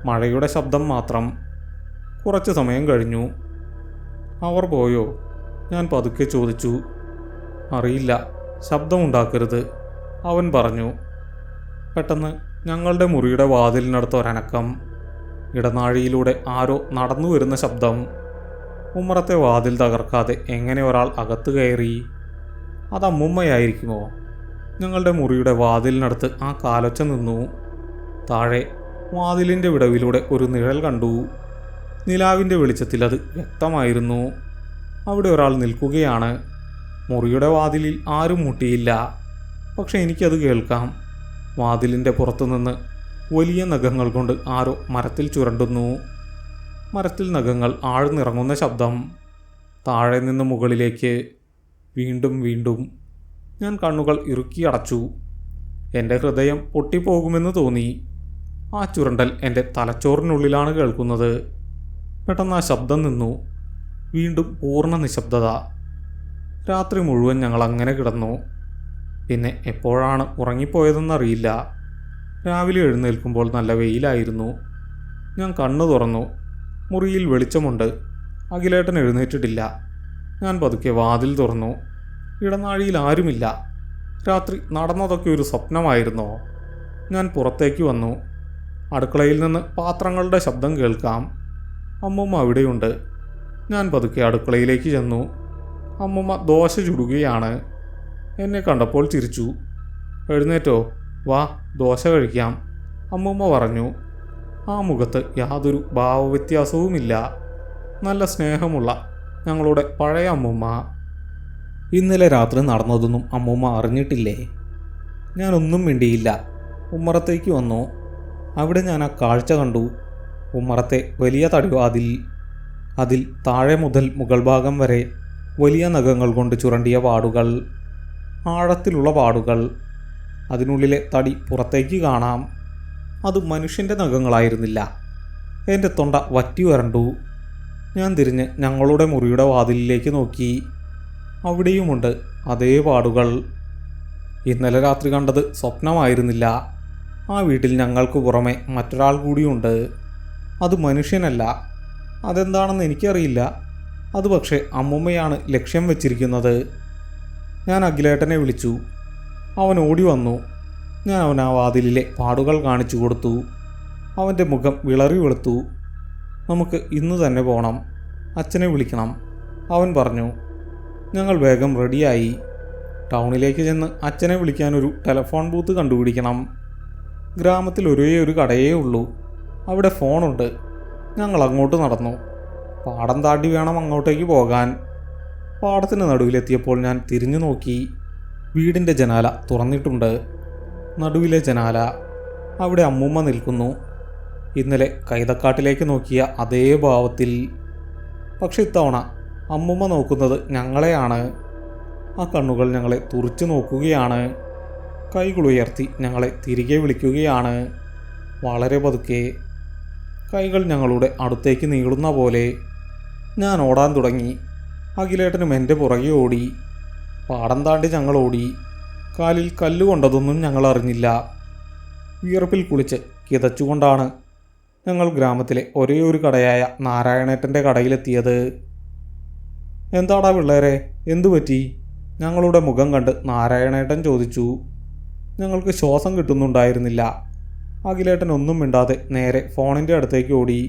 മഴയുടെ ശബ്ദം മാത്രം. കുറച്ച് സമയം കഴിഞ്ഞു. അവർ പോയോ? ഞാൻ പതുക്കെ ചോദിച്ചു. അറിയില്ല, ശബ്ദമുണ്ടാക്കരുത്, അവൻ പറഞ്ഞു. പെട്ടെന്ന് ഞങ്ങളുടെ മുറിയുടെ വാതിലിനടുത്ത് ഒരനക്കം. ഇടനാഴിയിലൂടെ ആരോ നടന്നു വരുന്ന ശബ്ദം. ഉമ്മറത്തെ വാതിൽ തകർക്കാതെ എങ്ങനെ ഒരാൾ അകത്ത് കയറി? അത് അമ്മൂമ്മയായിരിക്കുമോ? ഞങ്ങളുടെ മുറിയുടെ വാതിലിനടുത്ത് ആ കാലൊച്ച നിന്നു. താഴെ വാതിലിൻ്റെ വിടവിലൂടെ ഒരു നിഴൽ കണ്ടു. നിലാവിൻ്റെ വെളിച്ചത്തിൽ അത് വ്യക്തമായിരുന്നു. അവിടെ ഒരാൾ നിൽക്കുകയാണ്. മുറിയുടെ വാതിലിൽ ആരും മുട്ടിയില്ല. പക്ഷെ എനിക്കത് കേൾക്കാം. വാതിലിൻ്റെ പുറത്തുനിന്ന് വലിയ നഖങ്ങൾ കൊണ്ട് ആരോ മരത്തിൽ ചുരണ്ടുന്നു. മരത്തിൽ നഖങ്ങൾ ആഴ്ന്നിറങ്ങുന്ന ശബ്ദം. താഴെ നിന്ന് മുകളിലേക്ക്. വീണ്ടും വീണ്ടും. ഞാൻ കണ്ണുകൾ ഇറുക്കി അടച്ചു. എൻ്റെ ഹൃദയം പൊട്ടിപ്പോകുമെന്ന് തോന്നി. ആ ചുരണ്ടൽ എൻ്റെ തലച്ചോറിനുള്ളിലാണ് കേൾക്കുന്നത്. പെട്ടെന്ന് ആ ശബ്ദം നിന്നു. വീണ്ടും പൂർണ്ണ നിശബ്ദത. രാത്രി മുഴുവൻ ഞങ്ങൾ അങ്ങനെ കിടന്നു. പിന്നെ എപ്പോഴാണ് ഉറങ്ങിപ്പോയതെന്നറിയില്ല. രാവിലെ എഴുന്നേൽക്കുമ്പോൾ നല്ല വെയിലായിരുന്നു. ഞാൻ കണ്ണു തുറന്നു. മുറിയിൽ വെളിച്ചമുണ്ട്. അഖിലേട്ടൻ എഴുന്നേറ്റിട്ടില്ല. ഞാൻ പതുക്കെ വാതിൽ തുറന്നു. ഇടനാഴിയിൽ ആരുമില്ല. രാത്രി നടന്നതൊക്കെ ഒരു സ്വപ്നമായിരുന്നോ? ഞാൻ പുറത്തേക്ക് വന്നു. അടുക്കളയിൽ നിന്ന് പാത്രങ്ങളുടെ ശബ്ദം കേൾക്കാം. അമ്മൂമ്മ അവിടെയുണ്ട്. ഞാൻ പതുക്കെ അടുക്കളയിലേക്ക് ചെന്നു. അമ്മൂമ്മ ദോശ ചുടുകയാണ്. എന്നെ കണ്ടപ്പോൾ ചിരിച്ചു. എഴുന്നേറ്റോ, വാ ദോശ കഴിക്കാം, അമ്മൂമ്മ പറഞ്ഞു. ആ മുഖത്ത് യാതൊരു ഭാവവ്യത്യാസവുമില്ല. നല്ല സ്നേഹമുള്ള ഞങ്ങളുടെ പഴയ അമ്മൂമ്മ. ഇന്നലെ രാത്രി നടന്നതൊന്നും അമ്മൂമ്മ അറിഞ്ഞിട്ടില്ലേ? ഞാനൊന്നും മിണ്ടിയില്ല. ഉമ്മറത്തേക്ക് വന്നു. അവിടെ ഞാൻ ആ കാഴ്ച കണ്ടു. ഉമ്മറത്തെ വലിയ തടിവാതിൽ. അതിൽ താഴെ മുതൽ മുകൾ ഭാഗം വരെ വലിയ നഖങ്ങൾ കൊണ്ട് ചുരണ്ടിയ പാടുകൾ. ആഴത്തിലുള്ള പാടുകൾ. അതിനുള്ളിലെ തടി പുറത്തേക്ക് കാണാം. അത് മനുഷ്യൻ്റെ നഖങ്ങളായിരുന്നില്ല. എൻ്റെ തൊണ്ട വറ്റി വരണ്ടു. ഞാൻ തിരിഞ്ഞ് ഞങ്ങളുടെ മുറിയുടെ വാതിലിലേക്ക് നോക്കി. അവിടെയുമുണ്ട് അതേ പാടുകൾ. ഇന്നലെ രാത്രി കണ്ടത് സ്വപ്നമായിരുന്നില്ല. ആ വീട്ടിൽ ഞങ്ങൾക്ക് പുറമെ മറ്റൊരാൾ കൂടിയുണ്ട്. അത് മനുഷ്യനല്ല. അതെന്താണെന്ന് എനിക്കറിയില്ല. അത് പക്ഷേ അമ്മൂമ്മയാണ് ലക്ഷ്യം വെച്ചിരിക്കുന്നത്. ഞാൻ അഖിലേട്ടനെ വിളിച്ചു. അവൻ ഓടി വന്നു. ഞാൻ അവൻ ആ വാതിലിലെ പാടുകൾ കാണിച്ചു കൊടുത്തു. അവൻ്റെ മുഖം വിളറി വെളുത്തു. നമുക്ക് ഇന്ന് തന്നെ പോകണം, അച്ഛനെ വിളിക്കണം, അവൻ പറഞ്ഞു. ഞങ്ങൾ വേഗം റെഡിയായി. ടൗണിലേക്ക് ചെന്ന് അച്ഛനെ വിളിക്കാനൊരു ടെലഫോൺ ബൂത്ത് കണ്ടുപിടിക്കണം. ഗ്രാമത്തിൽ ഒരേ ഒരു കടയേ ഉള്ളൂ. അവിടെ ഫോണുണ്ട്. ഞങ്ങൾ അങ്ങോട്ട് നടന്നു. പാടം താണ്ടി വേണം അങ്ങോട്ടേക്ക് പോകാൻ. പാടത്തിന് നടുവിലെത്തിയപ്പോൾ ഞാൻ തിരിഞ്ഞു നോക്കി. വീടിൻ്റെ ജനാല തുറന്നിട്ടുണ്ട്. നടുവിലെ ജനാല. അവിടെ അമ്മൂമ്മ നിൽക്കുന്നു. ഇന്നലെ കൈതക്കാട്ടിലേക്ക് നോക്കിയ അതേ ഭാവത്തിൽ. പക്ഷെ ഇത്തവണ അമ്മൂമ്മ നോക്കുന്നത് ഞങ്ങളെയാണ്. ആ കണ്ണുകൾ ഞങ്ങളെ തുറിച്ചു നോക്കുകയാണ്. കൈകളുയർത്തി ഞങ്ങളെ തിരികെ വിളിക്കുകയാണ്. വളരെ പതുക്കെ. കൈകൾ ഞങ്ങളുടെ അടുത്തേക്ക് നീളുന്ന പോലെ. ഞാൻ ഓടാൻ തുടങ്ങി. അഖിലേട്ടനും എൻ്റെ പുറകെ ഓടി. പാടം താണ്ടി ഞങ്ങൾ ഓടി. കാലിൽ കല്ലുകൊണ്ടതൊന്നും ഞങ്ങൾ അറിഞ്ഞില്ല. വിയർപ്പിൽ കുളിച്ച് കിതച്ചുകൊണ്ടാണ് ഞങ്ങൾ ഗ്രാമത്തിലെ ഒരേ ഒരു കടയായ നാരായണേട്ടൻ്റെ കടയിലെത്തിയത്. എന്താടാ പിള്ളേരെ, എന്തു പറ്റി? ഞങ്ങളുടെ മുഖം കണ്ട് നാരായണേട്ടൻ ചോദിച്ചു. ഞങ്ങൾക്ക് ശ്വാസം കിട്ടുന്നുണ്ടായിരുന്നില്ല. അഖിലേട്ടൻ ഒന്നും മിണ്ടാതെ നേരെ ഫോണിൻ്റെ അടുത്തേക്ക് ഓടി.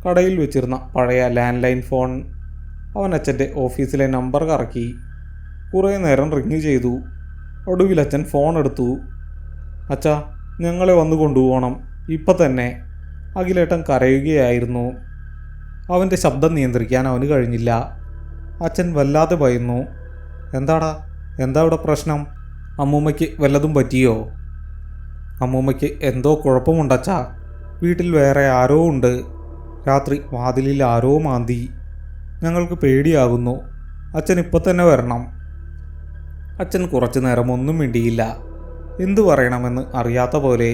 കടയിൽ വെച്ചിരുന്ന പഴയ ലാൻഡ് ലൈൻ ഫോൺ. അവൻ അച്ഛൻ്റെ ഓഫീസിലെ നമ്പർ കറക്കി. കുറേ നേരം റിങ് ചെയ്തു. ഒടുവിൽ അച്ഛൻ ഫോൺ എടുത്തു. അച്ഛാ, ഞങ്ങളെ വന്നു കൊണ്ടുപോകണം, ഇപ്പം തന്നെ. അഖിലേട്ടൻ കരയുകയായിരുന്നു. അവൻ്റെ ശബ്ദം നിയന്ത്രിക്കാൻ അവന് കഴിഞ്ഞില്ല. അച്ഛൻ വല്ലാതെ ഭയന്നു. എന്താടാ, എന്താ ഇവിടെ പ്രശ്നം? അമ്മൂമ്മയ്ക്ക് വല്ലതും പറ്റിയോ? അമ്മൂമ്മയ്ക്ക് എന്തോ കുഴപ്പമുണ്ടച്ചാ. വീട്ടിൽ വേറെ ആരോ ഉണ്ട്. രാത്രി വാതിലിൽ ആരോ മാന്തി. ഞങ്ങൾക്ക് പേടിയാകുന്നു. അച്ഛൻ ഇപ്പം തന്നെ വരണം. അച്ഛൻ കുറച്ചു നേരം ഒന്നും മിണ്ടിയില്ല. എന്തു പറയണമെന്ന് അറിയാത്ത പോലെ.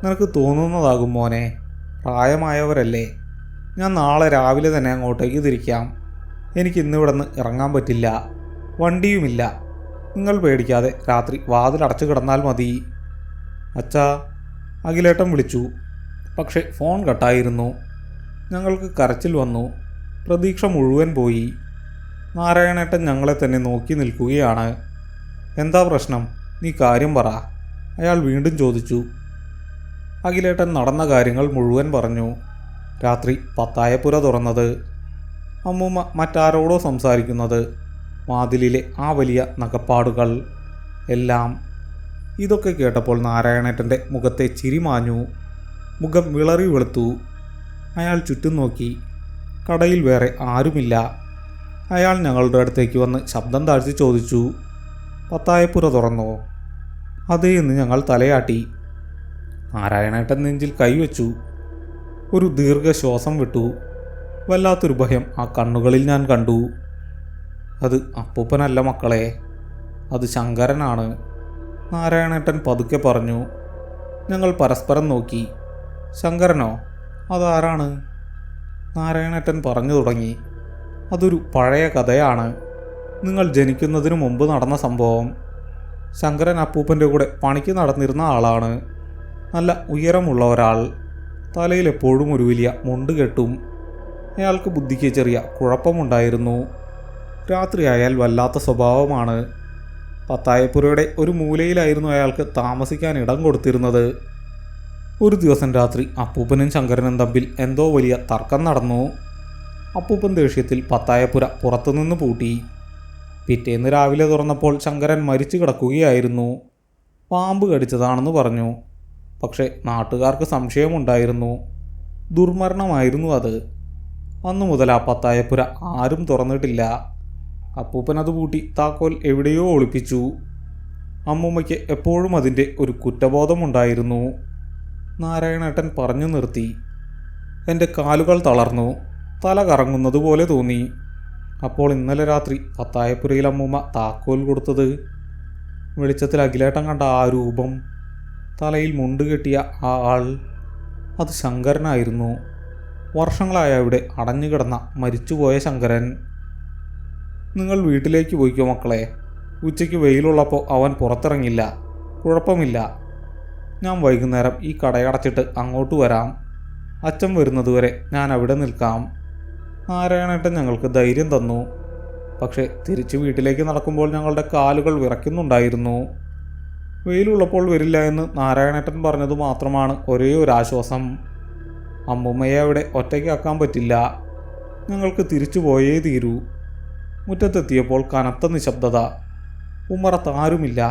നിനക്ക് തോന്നുന്നതാകും മോനെ, പ്രായമായവരല്ലേ. ഞാൻ നാളെ രാവിലെ തന്നെ അങ്ങോട്ടേക്ക് തിരിക്കാം. എനിക്ക് ഇന്നിവിടെ നിന്ന് ഇറങ്ങാൻ പറ്റില്ല. വണ്ടിയുമില്ല. നിങ്ങൾ പേടിക്കാതെ രാത്രി വാതിലടച്ചു കിടന്നാൽ മതി. അച്ഛാ, അഖിലേട്ടൻ വിളിച്ചു. പക്ഷെ ഫോൺ കട്ടായിരുന്നു. ഞങ്ങൾക്ക് കരച്ചിൽ വന്നു. പ്രതീക്ഷ മുഴുവൻ പോയി. നാരായണേട്ടൻ ഞങ്ങളെ തന്നെ നോക്കി നിൽക്കുകയാണ്. എന്താ പ്രശ്നം? നീ കാര്യം പറ, അയാൾ വീണ്ടും ചോദിച്ചു. അഖിലേട്ടൻ നടന്ന കാര്യങ്ങൾ മുഴുവൻ പറഞ്ഞു. രാത്രി പത്തായപ്പുര തുറന്നത്, അമ്മൂമ്മ മറ്റാരോടോ സംസാരിക്കുന്നത്, വാതിലിലെ ആ വലിയ നഖപ്പാടുകൾ, എല്ലാം. ഇതൊക്കെ കേട്ടപ്പോൾ നാരായണേട്ടൻ്റെ മുഖത്തെ ചിരി മാഞ്ഞു. മുഖം വിളറി വെളുത്തു. അയാൾ ചുറ്റും നോക്കി. കടയിൽ വേറെ ആരുമില്ല. അയാൾ ഞങ്ങളുടെ അടുത്തേക്ക് വന്ന് ശബ്ദം താഴ്ത്തി ചോദിച്ചു, പത്തായപ്പുര തുറന്നോ? അതേ എന്ന് ഞങ്ങൾ തലയാട്ടി. നാരായണേട്ടൻ നെഞ്ചിൽ കൈവച്ചു. ഒരു ദീർഘശ്വാസം വിട്ടു. വല്ലാത്തൊരു ഭയം ആ കണ്ണുകളിൽ ഞാൻ കണ്ടു. അത് അപ്പൂപ്പനല്ല മക്കളെ, അത് ശങ്കരനാണ്, നാരായണേട്ടൻ പതുക്കെ പറഞ്ഞു. ഞങ്ങൾ പരസ്പരം നോക്കി. ശങ്കരനോ? അതാരാണ്? നാരായണേട്ടൻ പറഞ്ഞു തുടങ്ങി. അതൊരു പഴയ കഥയാണ്. നിങ്ങൾ ജനിക്കുന്നതിന് മുമ്പ് നടന്ന സംഭവം. ശങ്കരൻ അപ്പൂപ്പൻ്റെ കൂടെ പണിക്ക് നടന്നിരുന്ന ആളാണ്. നല്ല ഉയരമുള്ള ഒരാൾ. തലയിൽ എപ്പോഴും ഒരു വലിയ മുണ്ട് കെട്ടും. അയാൾക്ക് ബുദ്ധിക്ക് ചെറിയ കുഴപ്പമുണ്ടായിരുന്നു. രാത്രിയായാൽ വല്ലാത്ത സ്വഭാവമാണ്. പത്തായപ്പുരയുടെ ഒരു മൂലയിലായിരുന്നു അയാൾക്ക് താമസിക്കാൻ ഇടം കൊടുത്തിരുന്നത്. ഒരു ദിവസം രാത്രി അപ്പൂപ്പനും ശങ്കരനും തമ്മിൽ എന്തോ വലിയ തർക്കം നടന്നു. അപ്പൂപ്പൻ ദേഷ്യത്തിൽ പത്തായപ്പുര പുറത്തുനിന്ന് പൂട്ടി. പിറ്റേന്ന് രാവിലെ തുറന്നപ്പോൾ ശങ്കരൻ മരിച്ചു കിടക്കുകയായിരുന്നു. പാമ്പ് കടിച്ചതാണെന്ന് പറഞ്ഞു. പക്ഷേ നാട്ടുകാർക്ക് സംശയമുണ്ടായിരുന്നു. ദുർമരണമായിരുന്നു അത്. അന്നു മുതൽ ആ പത്തായപ്പുര ആരും തുറന്നിട്ടില്ല. അപ്പൂപ്പൻ അത് പൂട്ടി താക്കോൽ എവിടെയോ ഒളിപ്പിച്ചു. അമ്മൂമ്മയ്ക്ക് എപ്പോഴും അതിൻ്റെ ഒരു കുറ്റബോധമുണ്ടായിരുന്നു. നാരായണേട്ടൻ പറഞ്ഞു നിർത്തി. എൻ്റെ കാലുകൾ തളർന്നു. തല കറങ്ങുന്നത് പോലെ തോന്നി. അപ്പോൾ ഇന്നലെ രാത്രി പത്തായപ്പുരയിൽ അമ്മൂമ്മ താക്കോൽ കൊടുത്തത്. വെളിച്ചത്തിൽ അഖിലേട്ടൻ കണ്ട ആ രൂപം, തലയിൽ മുണ്ട് കെട്ടിയ ആ ആൾ, അത് ശങ്കരനായിരുന്നു. വർഷങ്ങളായ അവിടെ അടഞ്ഞുകിടന്ന മരിച്ചുപോയ ശങ്കരൻ. നിങ്ങൾ വീട്ടിലേക്ക് പോയിക്കോ മക്കളെ. ഉച്ചയ്ക്ക് വെയിലുള്ളപ്പോൾ അവൻ പുറത്തിറങ്ങില്ല. കുഴപ്പമില്ല. ഞാൻ വൈകുന്നേരം ഈ കടയടച്ചിട്ട് അങ്ങോട്ട് വരാം. അച്ഛൻ വരുന്നതുവരെ ഞാൻ അവിടെ നിൽക്കാം. നാരായണേട്ടൻ ഞങ്ങൾക്ക് ധൈര്യം തന്നു. പക്ഷേ തിരിച്ച് വീട്ടിലേക്ക് നടക്കുമ്പോൾ ഞങ്ങളുടെ കാലുകൾ വിറയ്ക്കുന്നുണ്ടായിരുന്നു. വെയിലുള്ളപ്പോൾ വരില്ല എന്ന് നാരായണേട്ടൻ പറഞ്ഞത് മാത്രമാണ് ഒരേ ഒരു ആശ്വാസം. അമ്മൂമ്മയെ അവിടെ ഒറ്റയ്ക്കാക്കാൻ പറ്റില്ല. ഞങ്ങൾക്ക് തിരിച്ചു പോയേ തീരൂ. മുറ്റത്തെത്തിയപ്പോൾ കനത്ത നിശബ്ദത. ഉമ്മറത്ത് ആരുമില്ല.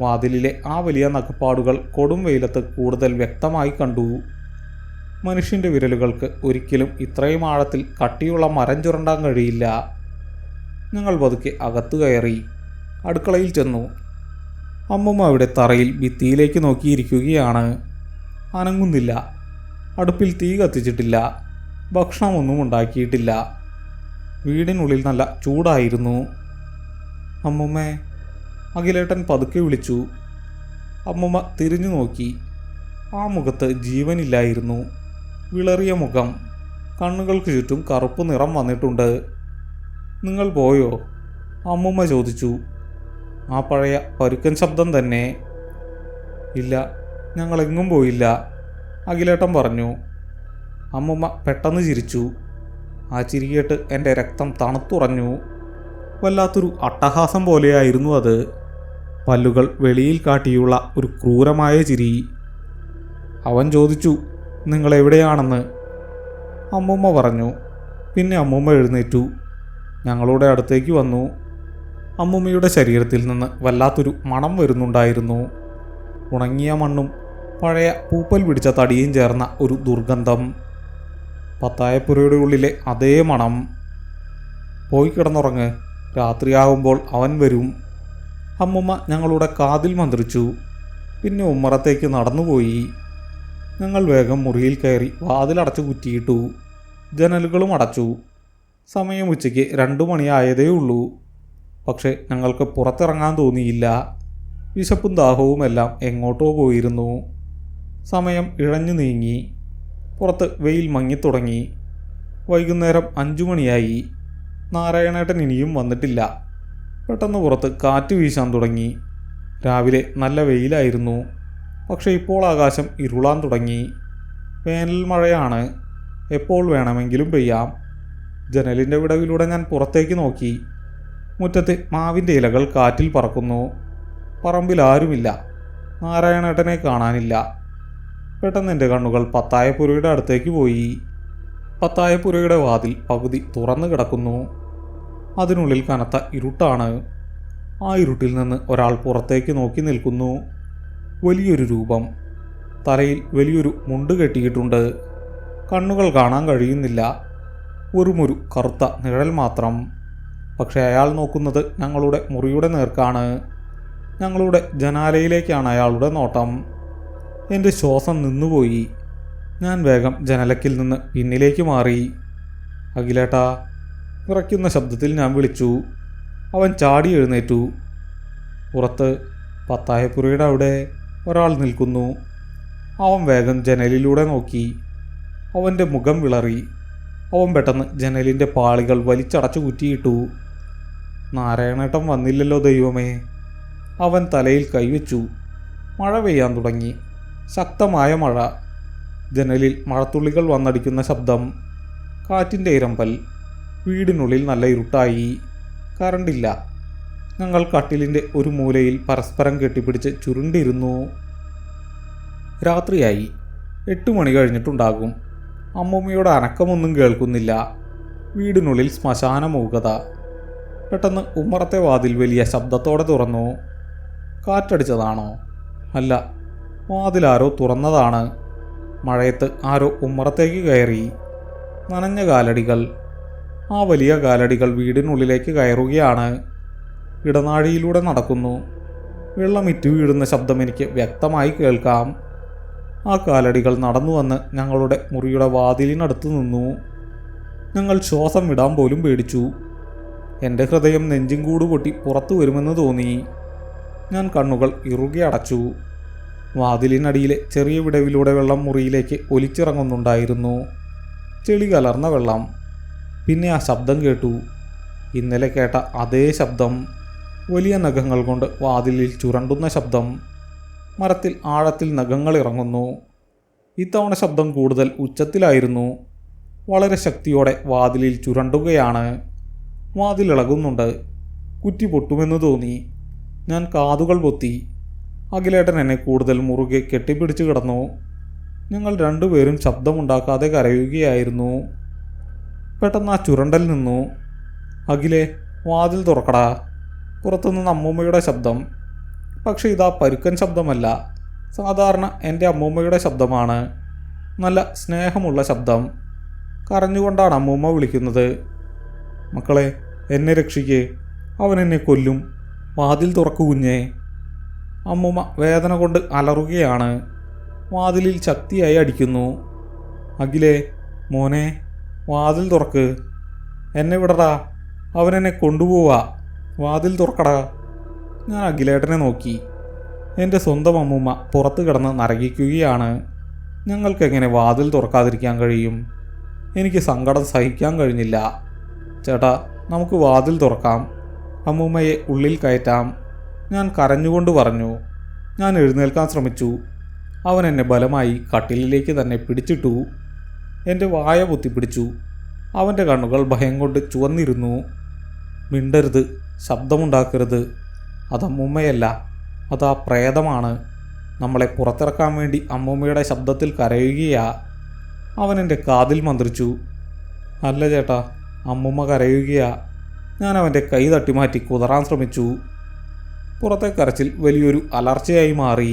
വാതിലിലെ ആ വലിയ നഖപ്പാടുകൾ കൊടും വെയിലത്ത് കൂടുതൽ വ്യക്തമായി കണ്ടു. മനുഷ്യൻ്റെ വിരലുകൾക്ക് ഒരിക്കലും ഇത്രയും ആഴത്തിൽ കട്ടിയുള്ള മരം ചുരണ്ടാൻ കഴിയില്ല. ഞങ്ങൾ പതുക്കെ അകത്തു കയറി. അടുക്കളയിൽ ചെന്നു. അമ്മൂമ്മ അവിടെ തറയിൽ ഭിത്തിയിലേക്ക് നോക്കിയിരിക്കുകയാണ്. അനങ്ങുന്നില്ല. അടുപ്പിൽ തീ കത്തിച്ചിട്ടില്ല. ഭക്ഷണമൊന്നും ഉണ്ടാക്കിയിട്ടില്ല. വീടിനുള്ളിൽ നല്ല ചൂടായിരുന്നു. അമ്മൂമ്മേ, അഖിലേട്ടൻ പതുക്കെ വിളിച്ചു. അമ്മൂമ്മ തിരിഞ്ഞു നോക്കി. ആ മുഖത്ത് ജീവനില്ലായിരുന്നു. വിളറിയ മുഖം. കണ്ണുകൾക്ക് ചുറ്റും കറുപ്പ് നിറം വന്നിട്ടുണ്ട്. നിങ്ങൾ പോയോ? അമ്മൂമ്മ ചോദിച്ചു. ആ പഴയ പരുക്കൻ ശബ്ദം തന്നെ. ഇല്ല, ഞങ്ങളെങ്ങും പോയില്ല, അഖിലേട്ടൻ പറഞ്ഞു. അമ്മൂമ്മ പെട്ടെന്ന് ചിരിച്ചു. ആ ചിരി കേട്ട് എൻ്റെ രക്തം തണുത്തുറഞ്ഞു. വല്ലാത്തൊരു അട്ടഹാസം പോലെയായിരുന്നു അത്. പല്ലുകൾ വെളിയിൽ കാട്ടിയുള്ള ഒരു ക്രൂരമായ ചിരി. അവൻ ചോദിച്ചു, നിങ്ങളെവിടെയാണെന്ന്. അമ്മൂമ്മ പറഞ്ഞു. പിന്നെ അമ്മൂമ്മ എഴുന്നേറ്റു. ഞങ്ങളുടെ അടുത്തേക്ക് വന്നു. അമ്മൂമ്മയുടെ ശരീരത്തിൽ നിന്ന് വല്ലാത്തൊരു മണം വരുന്നുണ്ടായിരുന്നു. ഉണങ്ങിയ മണ്ണും പഴയ പൂപ്പൽ പിടിച്ച തടിയും ചേർന്ന ഒരു ദുർഗന്ധം. പത്തായപ്പുരയുടെ ഉള്ളിലെ അതേ മണം. പോയി കിടന്നുറങ്ങ്, രാത്രിയാകുമ്പോൾ അവൻ വരും. അമ്മൂമ്മ ഞങ്ങളുടെ കാതിൽ മന്ത്രിച്ചു. പിന്നെ ഉമ്മറത്തേക്ക് നടന്നുപോയി. ഞങ്ങൾ വേഗം മുറിയിൽ കയറി വാതിലടച്ചു കുറ്റിയിട്ടു. ജനലുകളും അടച്ചു. സമയം ഉച്ചയ്ക്ക് 2 മണിയായതേ ഉള്ളൂ. പക്ഷെ ഞങ്ങൾക്ക് പുറത്തിറങ്ങാൻ തോന്നിയില്ല. വിശപ്പും ദാഹവും എല്ലാം എങ്ങോട്ടോ പോയിരുന്നു. സമയം ഇഴഞ്ഞു നീങ്ങി. പുറത്ത് വെയിൽ മങ്ങിത്തുടങ്ങി. വൈകുന്നേരം 5 മണിയായി. നാരായണേട്ടൻ ഇനിയും വന്നിട്ടില്ല. പെട്ടെന്ന് പുറത്ത് കാറ്റ് വീശാൻ തുടങ്ങി. രാവിലെ നല്ല വെയിലായിരുന്നു. പക്ഷേ ഇപ്പോൾ ആകാശം ഇരുളാൻ തുടങ്ങി. വേനൽ മഴയാണ്. എപ്പോൾ വേണമെങ്കിലും പെയ്യാം. ജനലിൻ്റെ വിടവിലൂടെ ഞാൻ പുറത്തേക്ക് നോക്കി. മുറ്റത്തെ മാവിൻ്റെ ഇലകൾ കാറ്റിൽ പറക്കുന്നു. പറമ്പിൽ ആരുമില്ല. നാരായണേട്ടനെ കാണാനില്ല. പെട്ടെന്ന് എൻ്റെ കണ്ണുകൾ പത്തായപ്പുരയുടെ അടുത്തേക്ക് പോയി. പത്തായപ്പുരയുടെ വാതിൽ പകുതി തുറന്നു കിടക്കുന്നു. അതിനുള്ളിൽ കനത്ത ഇരുട്ടാണ്. ആ ഇരുട്ടിൽ നിന്ന് ഒരാൾ പുറത്തേക്ക് നോക്കി നിൽക്കുന്നു. വലിയൊരു രൂപം. തലയിൽ വലിയൊരു മുണ്ട് കെട്ടിയിട്ടുണ്ട്. കണ്ണുകൾ കാണാൻ കഴിയുന്നില്ല. വെറുമൊരു കറുത്ത നിഴൽ മാത്രം. പക്ഷെ അയാൾ നോക്കുന്നത് ഞങ്ങളുടെ മുറിയുടെ നേർക്കാണ്. ഞങ്ങളുടെ ജനാലയിലേക്കാണ് അയാളുടെ നോട്ടം. എൻ്റെ ശ്വാസം നിന്നുപോയി. ഞാൻ വേഗം ജനലക്കിൽ നിന്ന് പിന്നിലേക്ക് മാറി. അഖിലേട്ടാ, വിറയ്ക്കുന്ന ശബ്ദത്തിൽ ഞാൻ വിളിച്ചു. അവൻ ചാടി എഴുന്നേറ്റു. പുറത്ത് പത്തായപ്പുരയുടെ അവിടെ ഒരാൾ നിൽക്കുന്നു. അവൻ വേഗം ജനലിലൂടെ നോക്കി. അവൻ്റെ മുഖം വിളറി. അവൻ പെട്ടെന്ന് ജനലിൻ്റെ പാളികൾ വലിച്ചടച്ചു കുറ്റിയിട്ടു. നാരായണേട്ടൻ വന്നില്ലല്ലോ ദൈവമേ. അവൻ തലയിൽ കൈവച്ചു. മഴ പെയ്യാൻ തുടങ്ങി. ശക്തമായ മഴ. ജനലിൽ മഴത്തുള്ളികൾ വന്നടിക്കുന്ന ശബ്ദം. കാറ്റിൻ്റെ ഇരമ്പൽ. വീടിനുള്ളിൽ നല്ല ഇരുട്ടായി. കറണ്ടില്ല. ഞങ്ങൾ കട്ടിലിൻ്റെ ഒരു മൂലയിൽ പരസ്പരം കെട്ടിപ്പിടിച്ച് ചുരുണ്ടിരുന്നു. രാത്രിയായി. 8 മണി കഴിഞ്ഞിട്ടുണ്ടാകും. അമ്മൂമ്മയുടെ അനക്കമൊന്നും കേൾക്കുന്നില്ല. വീടിനുള്ളിൽ ശ്മശാന മൂകത. പെട്ടെന്ന് ഉമ്മറത്തെ വാതിൽ വലിയ ശബ്ദത്തോടെ തുറന്നു. കാറ്റടിച്ചതാണോ? അല്ല, വാതിലാരോ തുറന്നതാണ്. മഴയത്ത് ആരോ ഉമ്മറത്തേക്ക് കയറി. നനഞ്ഞ കാലടികൾ. ആ വലിയ കാലടികൾ വീടിനുള്ളിലേക്ക് കയറുകയാണ്. ഇടനാഴിയിലൂടെ നടക്കുന്നു. വെള്ളമിറ്റു വീഴുന്ന ശബ്ദം എനിക്ക് വ്യക്തമായി കേൾക്കാം. ആ കാലടികൾ നടന്നു വന്ന് ഞങ്ങളുടെ മുറിയുടെ വാതിലിനടുത്ത് നിന്നു. ഞങ്ങൾ ശ്വാസം വിടാൻ പോലും പേടിച്ചു. എൻ്റെ ഹൃദയം നെഞ്ചും കൂട് പൊട്ടി പുറത്തു വരുമെന്ന് തോന്നി. ഞാൻ കണ്ണുകൾ ഇറുകെ അടച്ചു. വാതിലിനടിയിലെ ചെറിയ വിടവിലൂടെ വെള്ളം മുറിയിലേക്ക് ഒലിച്ചിറങ്ങുന്നുണ്ടായിരുന്നു. ചെളി കലർന്ന വെള്ളം. പിന്നെ ആ ശബ്ദം കേട്ടു. ഇന്നലെ കേട്ട അതേ ശബ്ദം. വലിയ നഖങ്ങൾ കൊണ്ട് വാതിലിൽ ചുരണ്ടുന്ന ശബ്ദം. മരത്തിൽ ആഴത്തിൽ നഖങ്ങൾ ഇറങ്ങുന്നു. ഇത്തവണ ശബ്ദം കൂടുതൽ ഉച്ചത്തിലായിരുന്നു. വളരെ ശക്തിയോടെ വാതിലിൽ ചുരണ്ടുകയാണ്. വാതിലിളകുന്നുണ്ട്. കുറ്റി പൊട്ടുമെന്ന് തോന്നി. ഞാൻ കാതുകൾ പൊത്തി. അഖിലേട്ടൻ എന്നെ കൂടുതൽ മുറുകെ കെട്ടിപ്പിടിച്ചു കിടന്നു. ഞങ്ങൾ രണ്ടുപേരും ശബ്ദമുണ്ടാക്കാതെ കരയുകയായിരുന്നു. പെട്ടെന്ന് ആ ചുരണ്ടൽ നിന്നു. അഖിലേ, വാതിൽ തുറക്കടാ. പുറത്തുനിന്ന് അമ്മൂമ്മയുടെ ശബ്ദം. പക്ഷെ ഇതാ പരുക്കൻ ശബ്ദമല്ല. സാധാരണ എൻ്റെ അമ്മൂമ്മയുടെ ശബ്ദമാണ്. നല്ല സ്നേഹമുള്ള ശബ്ദം. കരഞ്ഞുകൊണ്ടാണ് അമ്മൂമ്മ വിളിക്കുന്നത്. മക്കളെ, എന്നെ രക്ഷിക്കേ, അവൻ എന്നെ കൊല്ലും. വാതിൽ തുറക്കു കുഞ്ഞേ. അമ്മൂമ്മ വേദന കൊണ്ട് അലറുകയാണ്. വാതിലിൽ ശക്തിയായി അടിക്കുന്നു. അഖിലേ, മോനെ, വാതിൽ തുറക്ക്. എന്നെ വിടടാ, അവനെന്നെ കൊണ്ടുപോവാ. വാതിൽ തുറക്കടാ. ഞാൻ അഖിലേട്ടനെ നോക്കി. എൻ്റെ സ്വന്തം അമ്മൂമ്മ പുറത്ത് കിടന്ന് നരകിക്കുകയാണ്. ഞങ്ങൾക്കെങ്ങനെ വാതിൽ തുറക്കാതിരിക്കാൻ കഴിയും? എനിക്ക് സങ്കടം സഹിക്കാൻ കഴിഞ്ഞില്ല. ചേട്ടാ, നമുക്ക് വാതിൽ തുറക്കാം. അമ്മൂമ്മയെ ഉള്ളിൽ കയറ്റാം. ഞാൻ കരഞ്ഞുകൊണ്ട് പറഞ്ഞു. ഞാൻ എഴുന്നേൽക്കാൻ ശ്രമിച്ചു. അവൻ എന്നെ ബലമായി കട്ടിലിലേക്ക് തന്നെ പിടിച്ചിട്ടു. എൻ്റെ വായ പൊത്തിപ്പിടിച്ചു. അവൻ്റെ കണ്ണുകൾ ഭയം കൊണ്ട് ചുവന്നിരുന്നു. മിണ്ടരുത്, ശബ്ദമുണ്ടാക്കരുത്. അതമ്മൂമ്മയല്ല, അതാ പ്രേതമാണ്. നമ്മളെ പുറത്തിറക്കാൻ വേണ്ടി അമ്മൂമ്മയുടെ ശബ്ദത്തിൽ കരയുകയാ. അവൻ എൻ്റെ കാതിൽ മന്ത്രിച്ചു. അല്ല ചേട്ടാ, അമ്മൂമ്മ കരയുകയാ. ഞാൻ അവൻ്റെ കൈ തട്ടിമാറ്റി കുതറാൻ ശ്രമിച്ചു. പുറത്തെ കരച്ചിൽ വലിയൊരു അലർച്ചയായി മാറി.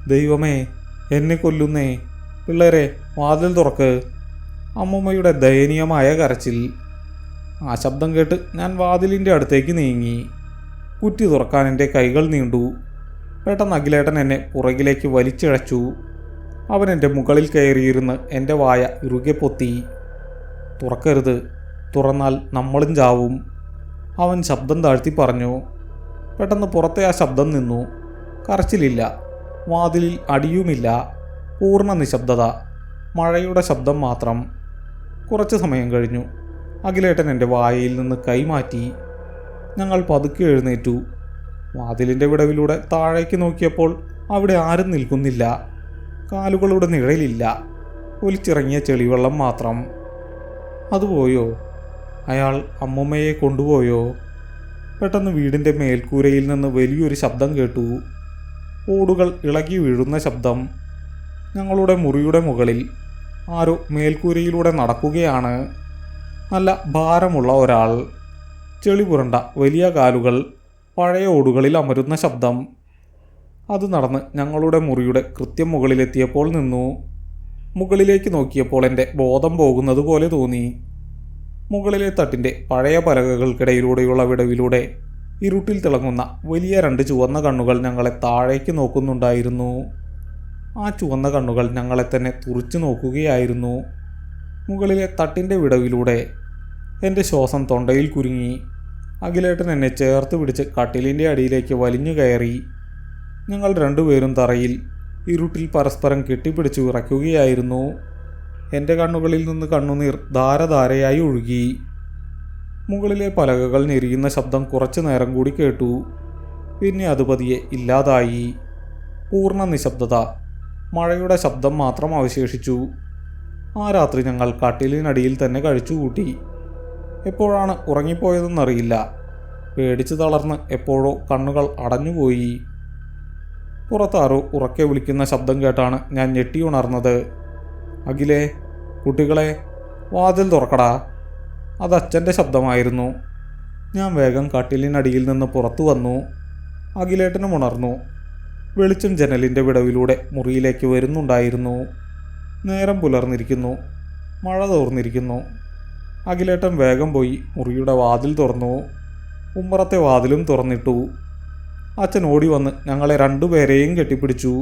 ദൈവമേ, എന്നെ കൊല്ലുന്നേ. പിള്ളേരെ, വാതിൽ തുറക്ക്. അമ്മൂമ്മയുടെ ദയനീയമായ കരച്ചിൽ. ആ ശബ്ദം കേട്ട് ഞാൻ വാതിലിൻ്റെ അടുത്തേക്ക് നീങ്ങി. കുറ്റി തുറക്കാൻ എൻ്റെ കൈകൾ നീണ്ടു. പെട്ടെന്ന് അഖിലേട്ടൻ എന്നെ പുറകിലേക്ക് വലിച്ചിഴച്ചു. അവൻ എൻ്റെ മുകളിൽ കയറിയിരുന്ന് എൻ്റെ വായ ഇറുകെ പൊത്തി. തുറക്കരുത്, തുറന്നാൽ നമ്മളും ചാവും. അവൻ ശബ്ദം താഴ്ത്തി പറഞ്ഞു. പെട്ടെന്ന് പുറത്തെ ആ ശബ്ദം നിന്നു. കരച്ചിലില്ല. വാതിലിൽ അടിയുമില്ല. പൂർണ്ണ നിശബ്ദത. മഴയുടെ ശബ്ദം മാത്രം. കുറച്ച് സമയം കഴിഞ്ഞു. അഖിലേട്ടൻ എൻ്റെ വായയിൽ നിന്ന് കൈമാറ്റി. ഞങ്ങൾ പതുക്കെ എഴുന്നേറ്റു. വാതിലിൻ്റെ വിടവിലൂടെ താഴേക്ക് നോക്കിയപ്പോൾ അവിടെ ആരും നിൽക്കുന്നില്ല. കാലുകളുടെ നിഴലില്ല. ഒലിച്ചിറങ്ങിയ ചെളിവെള്ളം മാത്രം. അതുപോയോ? അയാൾ അമ്മൂമ്മയെ കൊണ്ടുപോയോ? പെട്ടെന്ന് വീടിൻ്റെ മേൽക്കൂരയിൽ നിന്ന് വലിയൊരു ശബ്ദം കേട്ടു. ഓടുകൾ ഇളകി വീഴുന്ന ശബ്ദം. ഞങ്ങളുടെ മുറിയുടെ മുകളിൽ ആരോ മേൽക്കൂരയിലൂടെ നടക്കുകയാണ്. നല്ല ഭാരമുള്ള ഒരാൾ. ചെളി പുരണ്ട വലിയ കാലുകൾ. പഴയ ഓടുകളിൽ അമരുന്ന ശബ്ദം. അത് നടന്ന് ഞങ്ങളുടെ മുറിയുടെ കൃത്യം മുകളിലെത്തിയപ്പോൾ നിന്നു. മുകളിലേക്ക് നോക്കിയപ്പോൾ എൻ്റെ ബോധം പോകുന്നത് പോലെ തോന്നി. മുകളിലെ തട്ടിൻ്റെ പഴയ പലകകൾക്കിടയിലൂടെയുള്ള വിടവിലൂടെ ഇരുട്ടിൽ തിളങ്ങുന്ന വലിയ 2 ചുവന്ന കണ്ണുകൾ ഞങ്ങളെ താഴേക്ക് നോക്കുന്നുണ്ടായിരുന്നു. ആ ചുവന്ന കണ്ണുകൾ ഞങ്ങളെ തന്നെ തുറിച്ചു നോക്കുകയായിരുന്നു. മുകളിലെ തട്ടിൻ്റെ വിടവിലൂടെ എൻ്റെ ശ്വാസം തൊണ്ടയിൽ കുരുങ്ങി. അഖിലേട്ടൻ എന്നെ ചേർത്ത് പിടിച്ച് കട്ടിലിൻ്റെ അടിയിലേക്ക് വലിഞ്ഞു കയറി. ഞങ്ങൾ 2 പേരും തറയിൽ ഇരുട്ടിൽ പരസ്പരം കെട്ടിപ്പിടിച്ചു വിറയ്ക്കുകയായിരുന്നു. എൻ്റെ കണ്ണുകളിൽ നിന്ന് കണ്ണുനീർ ധാരധാരയായി ഒഴുകി. മുകളിലെ പലകകൾ ഞെരിയുന്ന ശബ്ദം കുറച്ചു നേരം കൂടി കേട്ടു. പിന്നെ അത് പതിയെ ഇല്ലാതായി. പൂർണ്ണ നിശബ്ദത. മഴയുടെ ശബ്ദം മാത്രം അവശേഷിച്ചു. ആ രാത്രി ഞങ്ങൾ കട്ടിലിനടിയിൽ തന്നെ കഴിച്ചുകൂട്ടി. എപ്പോഴാണ് ഉറങ്ങിപ്പോയതെന്നറിയില്ല. പേടിച്ച് തളർന്ന് എപ്പോഴോ കണ്ണുകൾ അടഞ്ഞുപോയി. പുറത്താരോ ഉറക്കെ വിളിക്കുന്ന ശബ്ദം കേട്ടാണ് ഞാൻ ഞെട്ടിയുണർന്നത്. അഖിലേ, കുട്ടികളെ, വാതിൽ തുറക്കടാ. അത് അച്ഛൻ്റെ ശബ്ദമായിരുന്നു. ഞാൻ വേഗം കട്ടിലിനടിയിൽ നിന്ന് പുറത്തു വന്നു. അഖിലേട്ടനും ഉണർന്നു. വെളിച്ചം ജനലിൻ്റെ വിടവിലൂടെ മുറിയിലേക്ക് വരുന്നുണ്ടായിരുന്നു. നേരം പുലർന്നിരിക്കുന്നു. മഴ തോർന്നിരിക്കുന്നു. അഖിലേട്ടൻ വേഗം പോയി മുറിയുടെ വാതിൽ തുറന്നു. ഉമ്മറത്തെ വാതിലും തുറന്നിട്ടു. അച്ഛൻ ഓടി വന്ന് ഞങ്ങളെ 2 പേരെയും കെട്ടിപ്പിടിച്ചു.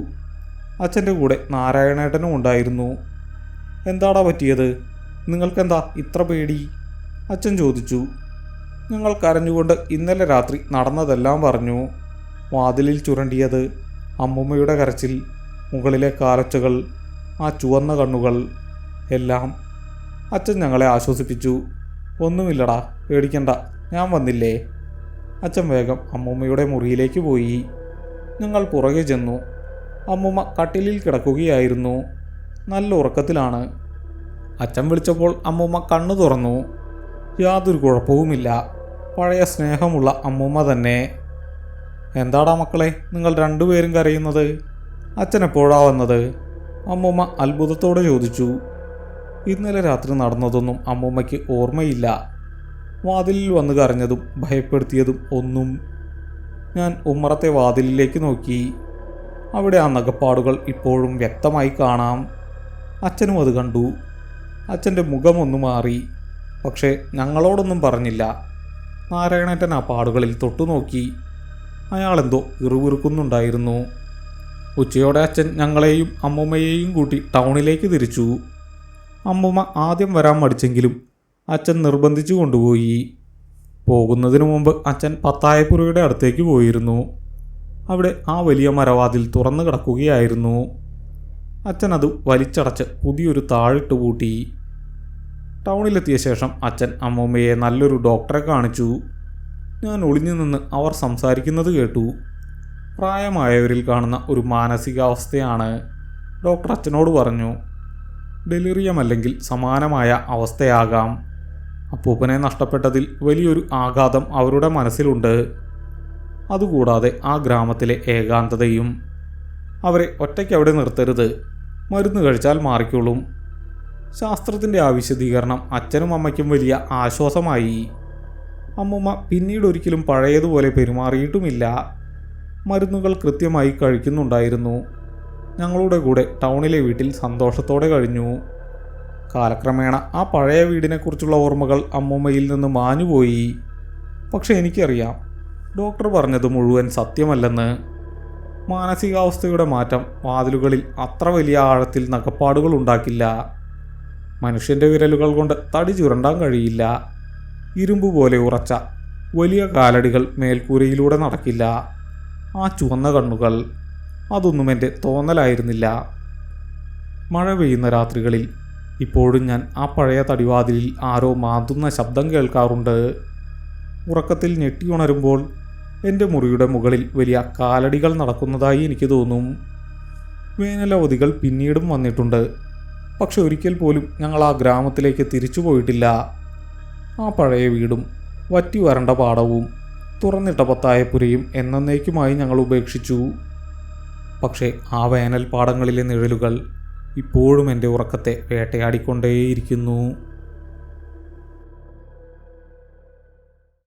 അച്ഛൻ്റെ കൂടെ നാരായണേട്ടനും ഉണ്ടായിരുന്നു. എന്താടാ പറ്റിയത്? നിങ്ങൾക്കെന്താ ഇത്ര പേടി? അച്ഛൻ ചോദിച്ചു. ഞങ്ങൾ കരഞ്ഞുകൊണ്ട് ഇന്നലെ രാത്രി നടന്നതെല്ലാം പറഞ്ഞു. വാതിലിൽ ചുരണ്ടിയത്, അമ്മുമ്മയുടെ കരച്ചിൽ, മുകളിലെ കാലൊച്ചകൾ, ആ ചുവന്ന കണ്ണുകൾ, എല്ലാം. അച്ഛൻ ഞങ്ങളെ ആശ്വസിപ്പിച്ചു. ഒന്നുമില്ലടാ, പേടിക്കണ്ട, ഞാൻ വന്നില്ലേ. അച്ഛൻ വേഗം അമ്മുമ്മയുടെ മുറിയിലേക്ക് പോയി. ഞങ്ങൾ പുറകെ ചെന്നു. അമ്മുമ്മ കട്ടിലിൽ കിടക്കുകയായിരുന്നു. നല്ല ഉറക്കത്തിലാണ്. അച്ഛൻ വിളിച്ചപ്പോൾ അമ്മുമ്മ കണ്ണു തുറന്നു. യാതൊരു കുഴപ്പവുമില്ല. പഴയ സ്നേഹമുള്ള അമ്മുമ്മ തന്നെ. എന്താടാ മക്കളെ, നിങ്ങൾ 2 പേരും കരയുന്നത്? അച്ഛൻ എപ്പോഴാ വന്നത്? അമ്മുമ്മ അത്ഭുതത്തോടെ ചോദിച്ചു. ഇന്നലെ രാത്രി നടന്നതൊന്നും അമ്മുമ്മയ്ക്ക് ഓർമ്മയില്ല. വാതിലിൽ വന്ന് കരഞ്ഞതും ഭയപ്പെടുത്തിയതും ഒന്നും. ഞാൻ ഉമ്മറത്തെ വാതിലിലേക്ക് നോക്കി. അവിടെ ആ നഖപ്പാടുകൾ ഇപ്പോഴും വ്യക്തമായി കാണാം. അച്ഛനും അത് കണ്ടു. അച്ഛൻ്റെ മുഖമൊന്നു മാറി. പക്ഷേ ഞങ്ങളോടൊന്നും പറഞ്ഞില്ല. നാരായണേട്ടൻ ആ പാടുകളിൽ തൊട്ടുനോക്കി. അയാളെന്തോ ഇറുവിറുക്കുന്നുണ്ടായിരുന്നു. ഉച്ചയോടെ അച്ഛൻ ഞങ്ങളെയും അമ്മുമ്മയെയും കൂട്ടി ടൗണിലേക്ക് തിരിച്ചു. അമ്മുമ്മ ആദ്യം വരാൻ മടിച്ചെങ്കിലും അച്ഛൻ നിർബന്ധിച്ചു കൊണ്ടുപോയി. പോകുന്നതിനു മുമ്പ് അച്ഛൻ പത്തായപ്പുരയുടെ അടുത്തേക്ക് പോയിരുന്നു. അവിടെ ആ വലിയ മരവാതിൽ തുറന്നു കിടക്കുകയായിരുന്നു. അച്ഛൻ അത് വലിച്ചടച്ച് പുതിയൊരു താഴിട്ട് പൂട്ടി. ടൗണിലെത്തിയ ശേഷം അച്ഛൻ അമ്മുമ്മയെ നല്ലൊരു ഡോക്ടറെ കാണിച്ചു. ഞാൻ ഒളിഞ്ഞു നിന്ന് അവർ സംസാരിക്കുന്നത് കേട്ടു. പ്രായമായവരിൽ കാണുന്ന ഒരു മാനസികാവസ്ഥയാണ്. ഡോക്ടർ അച്ഛനോട് പറഞ്ഞു. ഡെലിറിയം അല്ലെങ്കിൽ സമാനമായ അവസ്ഥയാകാം. അപ്പൂപ്പനെ നഷ്ടപ്പെട്ടതിൽ വലിയൊരു ആഘാതം അവരുടെ മനസ്സിലുണ്ട്. അതുകൂടാതെ ആ ഗ്രാമത്തിലെ ഏകാന്തതയും. അവരെ ഒറ്റയ്ക്ക് അവിടെ നിർത്തരുത്. മരുന്ന് കഴിച്ചാൽ മാറിക്കൊള്ളും. ശാസ്ത്രത്തിൻ്റെ ആ വിശദീകരണം അച്ഛനും അമ്മയ്ക്കും വലിയ ആശ്വാസമായി. അമ്മുമ്മ പിന്നീട് ഒരിക്കലും പഴയതുപോലെ പെരുമാറിയിട്ടുമില്ല. മരുന്നുകൾ കൃത്യമായി കഴിക്കുന്നുണ്ടായിരുന്നു. ഞങ്ങളുടെ കൂടെ ടൗണിലെ വീട്ടിൽ സന്തോഷത്തോടെ കഴിഞ്ഞു. കാലക്രമേണ ആ പഴയ വീടിനെക്കുറിച്ചുള്ള ഓർമ്മകൾ അമ്മുമ്മയിൽ നിന്ന് മാഞ്ഞുപോയി. പക്ഷെ എനിക്കറിയാം, ഡോക്ടർ പറഞ്ഞത് മുഴുവൻ സത്യമല്ലെന്ന്. മാനസികാവസ്ഥയുടെ മാറ്റം വാതിലുകളിൽ അത്ര വലിയ ആഴത്തിൽ നഖപ്പാടുകൾ ഉണ്ടാക്കില്ല. മനുഷ്യൻ്റെ വിരലുകൾ കൊണ്ട് തടി ചുരണ്ടാൻ കഴിയില്ല. ഇരുമ്പ് പോലെ ഉറച്ച വലിയ കാലടികൾ മേൽക്കൂരയിലൂടെ നടക്കില്ല. ആ ചുവന്ന കണ്ണുകൾ, അതൊന്നും എൻ്റെ തോന്നലായിരുന്നില്ല. മഴ പെയ്യുന്ന രാത്രികളിൽ ഇപ്പോഴും ഞാൻ ആ പഴയ തടിവാതിലിൽ ആരോ മാന്തുന്ന ശബ്ദം കേൾക്കാറുണ്ട്. ഉറക്കത്തിൽ ഞെട്ടിയുണരുമ്പോൾ എൻ്റെ മുറിയുടെ മുകളിൽ വലിയ കാലടികൾ നടക്കുന്നതായി എനിക്ക് തോന്നും. വേനലവധികൾ പിന്നീടും വന്നിട്ടുണ്ട്. പക്ഷെ ഒരിക്കൽ പോലും ഞങ്ങൾ ആ ഗ്രാമത്തിലേക്ക് തിരിച്ചു പോയിട്ടില്ല. ആ പഴയ വീടും വറ്റി വരണ്ട പാടവും തുറന്നിട്ട പത്തായപ്പുരയും എന്നേക്കുമായി ഞങ്ങൾ ഉപേക്ഷിച്ചു. പക്ഷേ ആ വേനൽ പാടങ്ങളിലെ നിഴലുകൾ ഇപ്പോഴും എൻ്റെ ഉറക്കത്തെ വേട്ടയാടിക്കൊണ്ടേയിരിക്കുന്നു.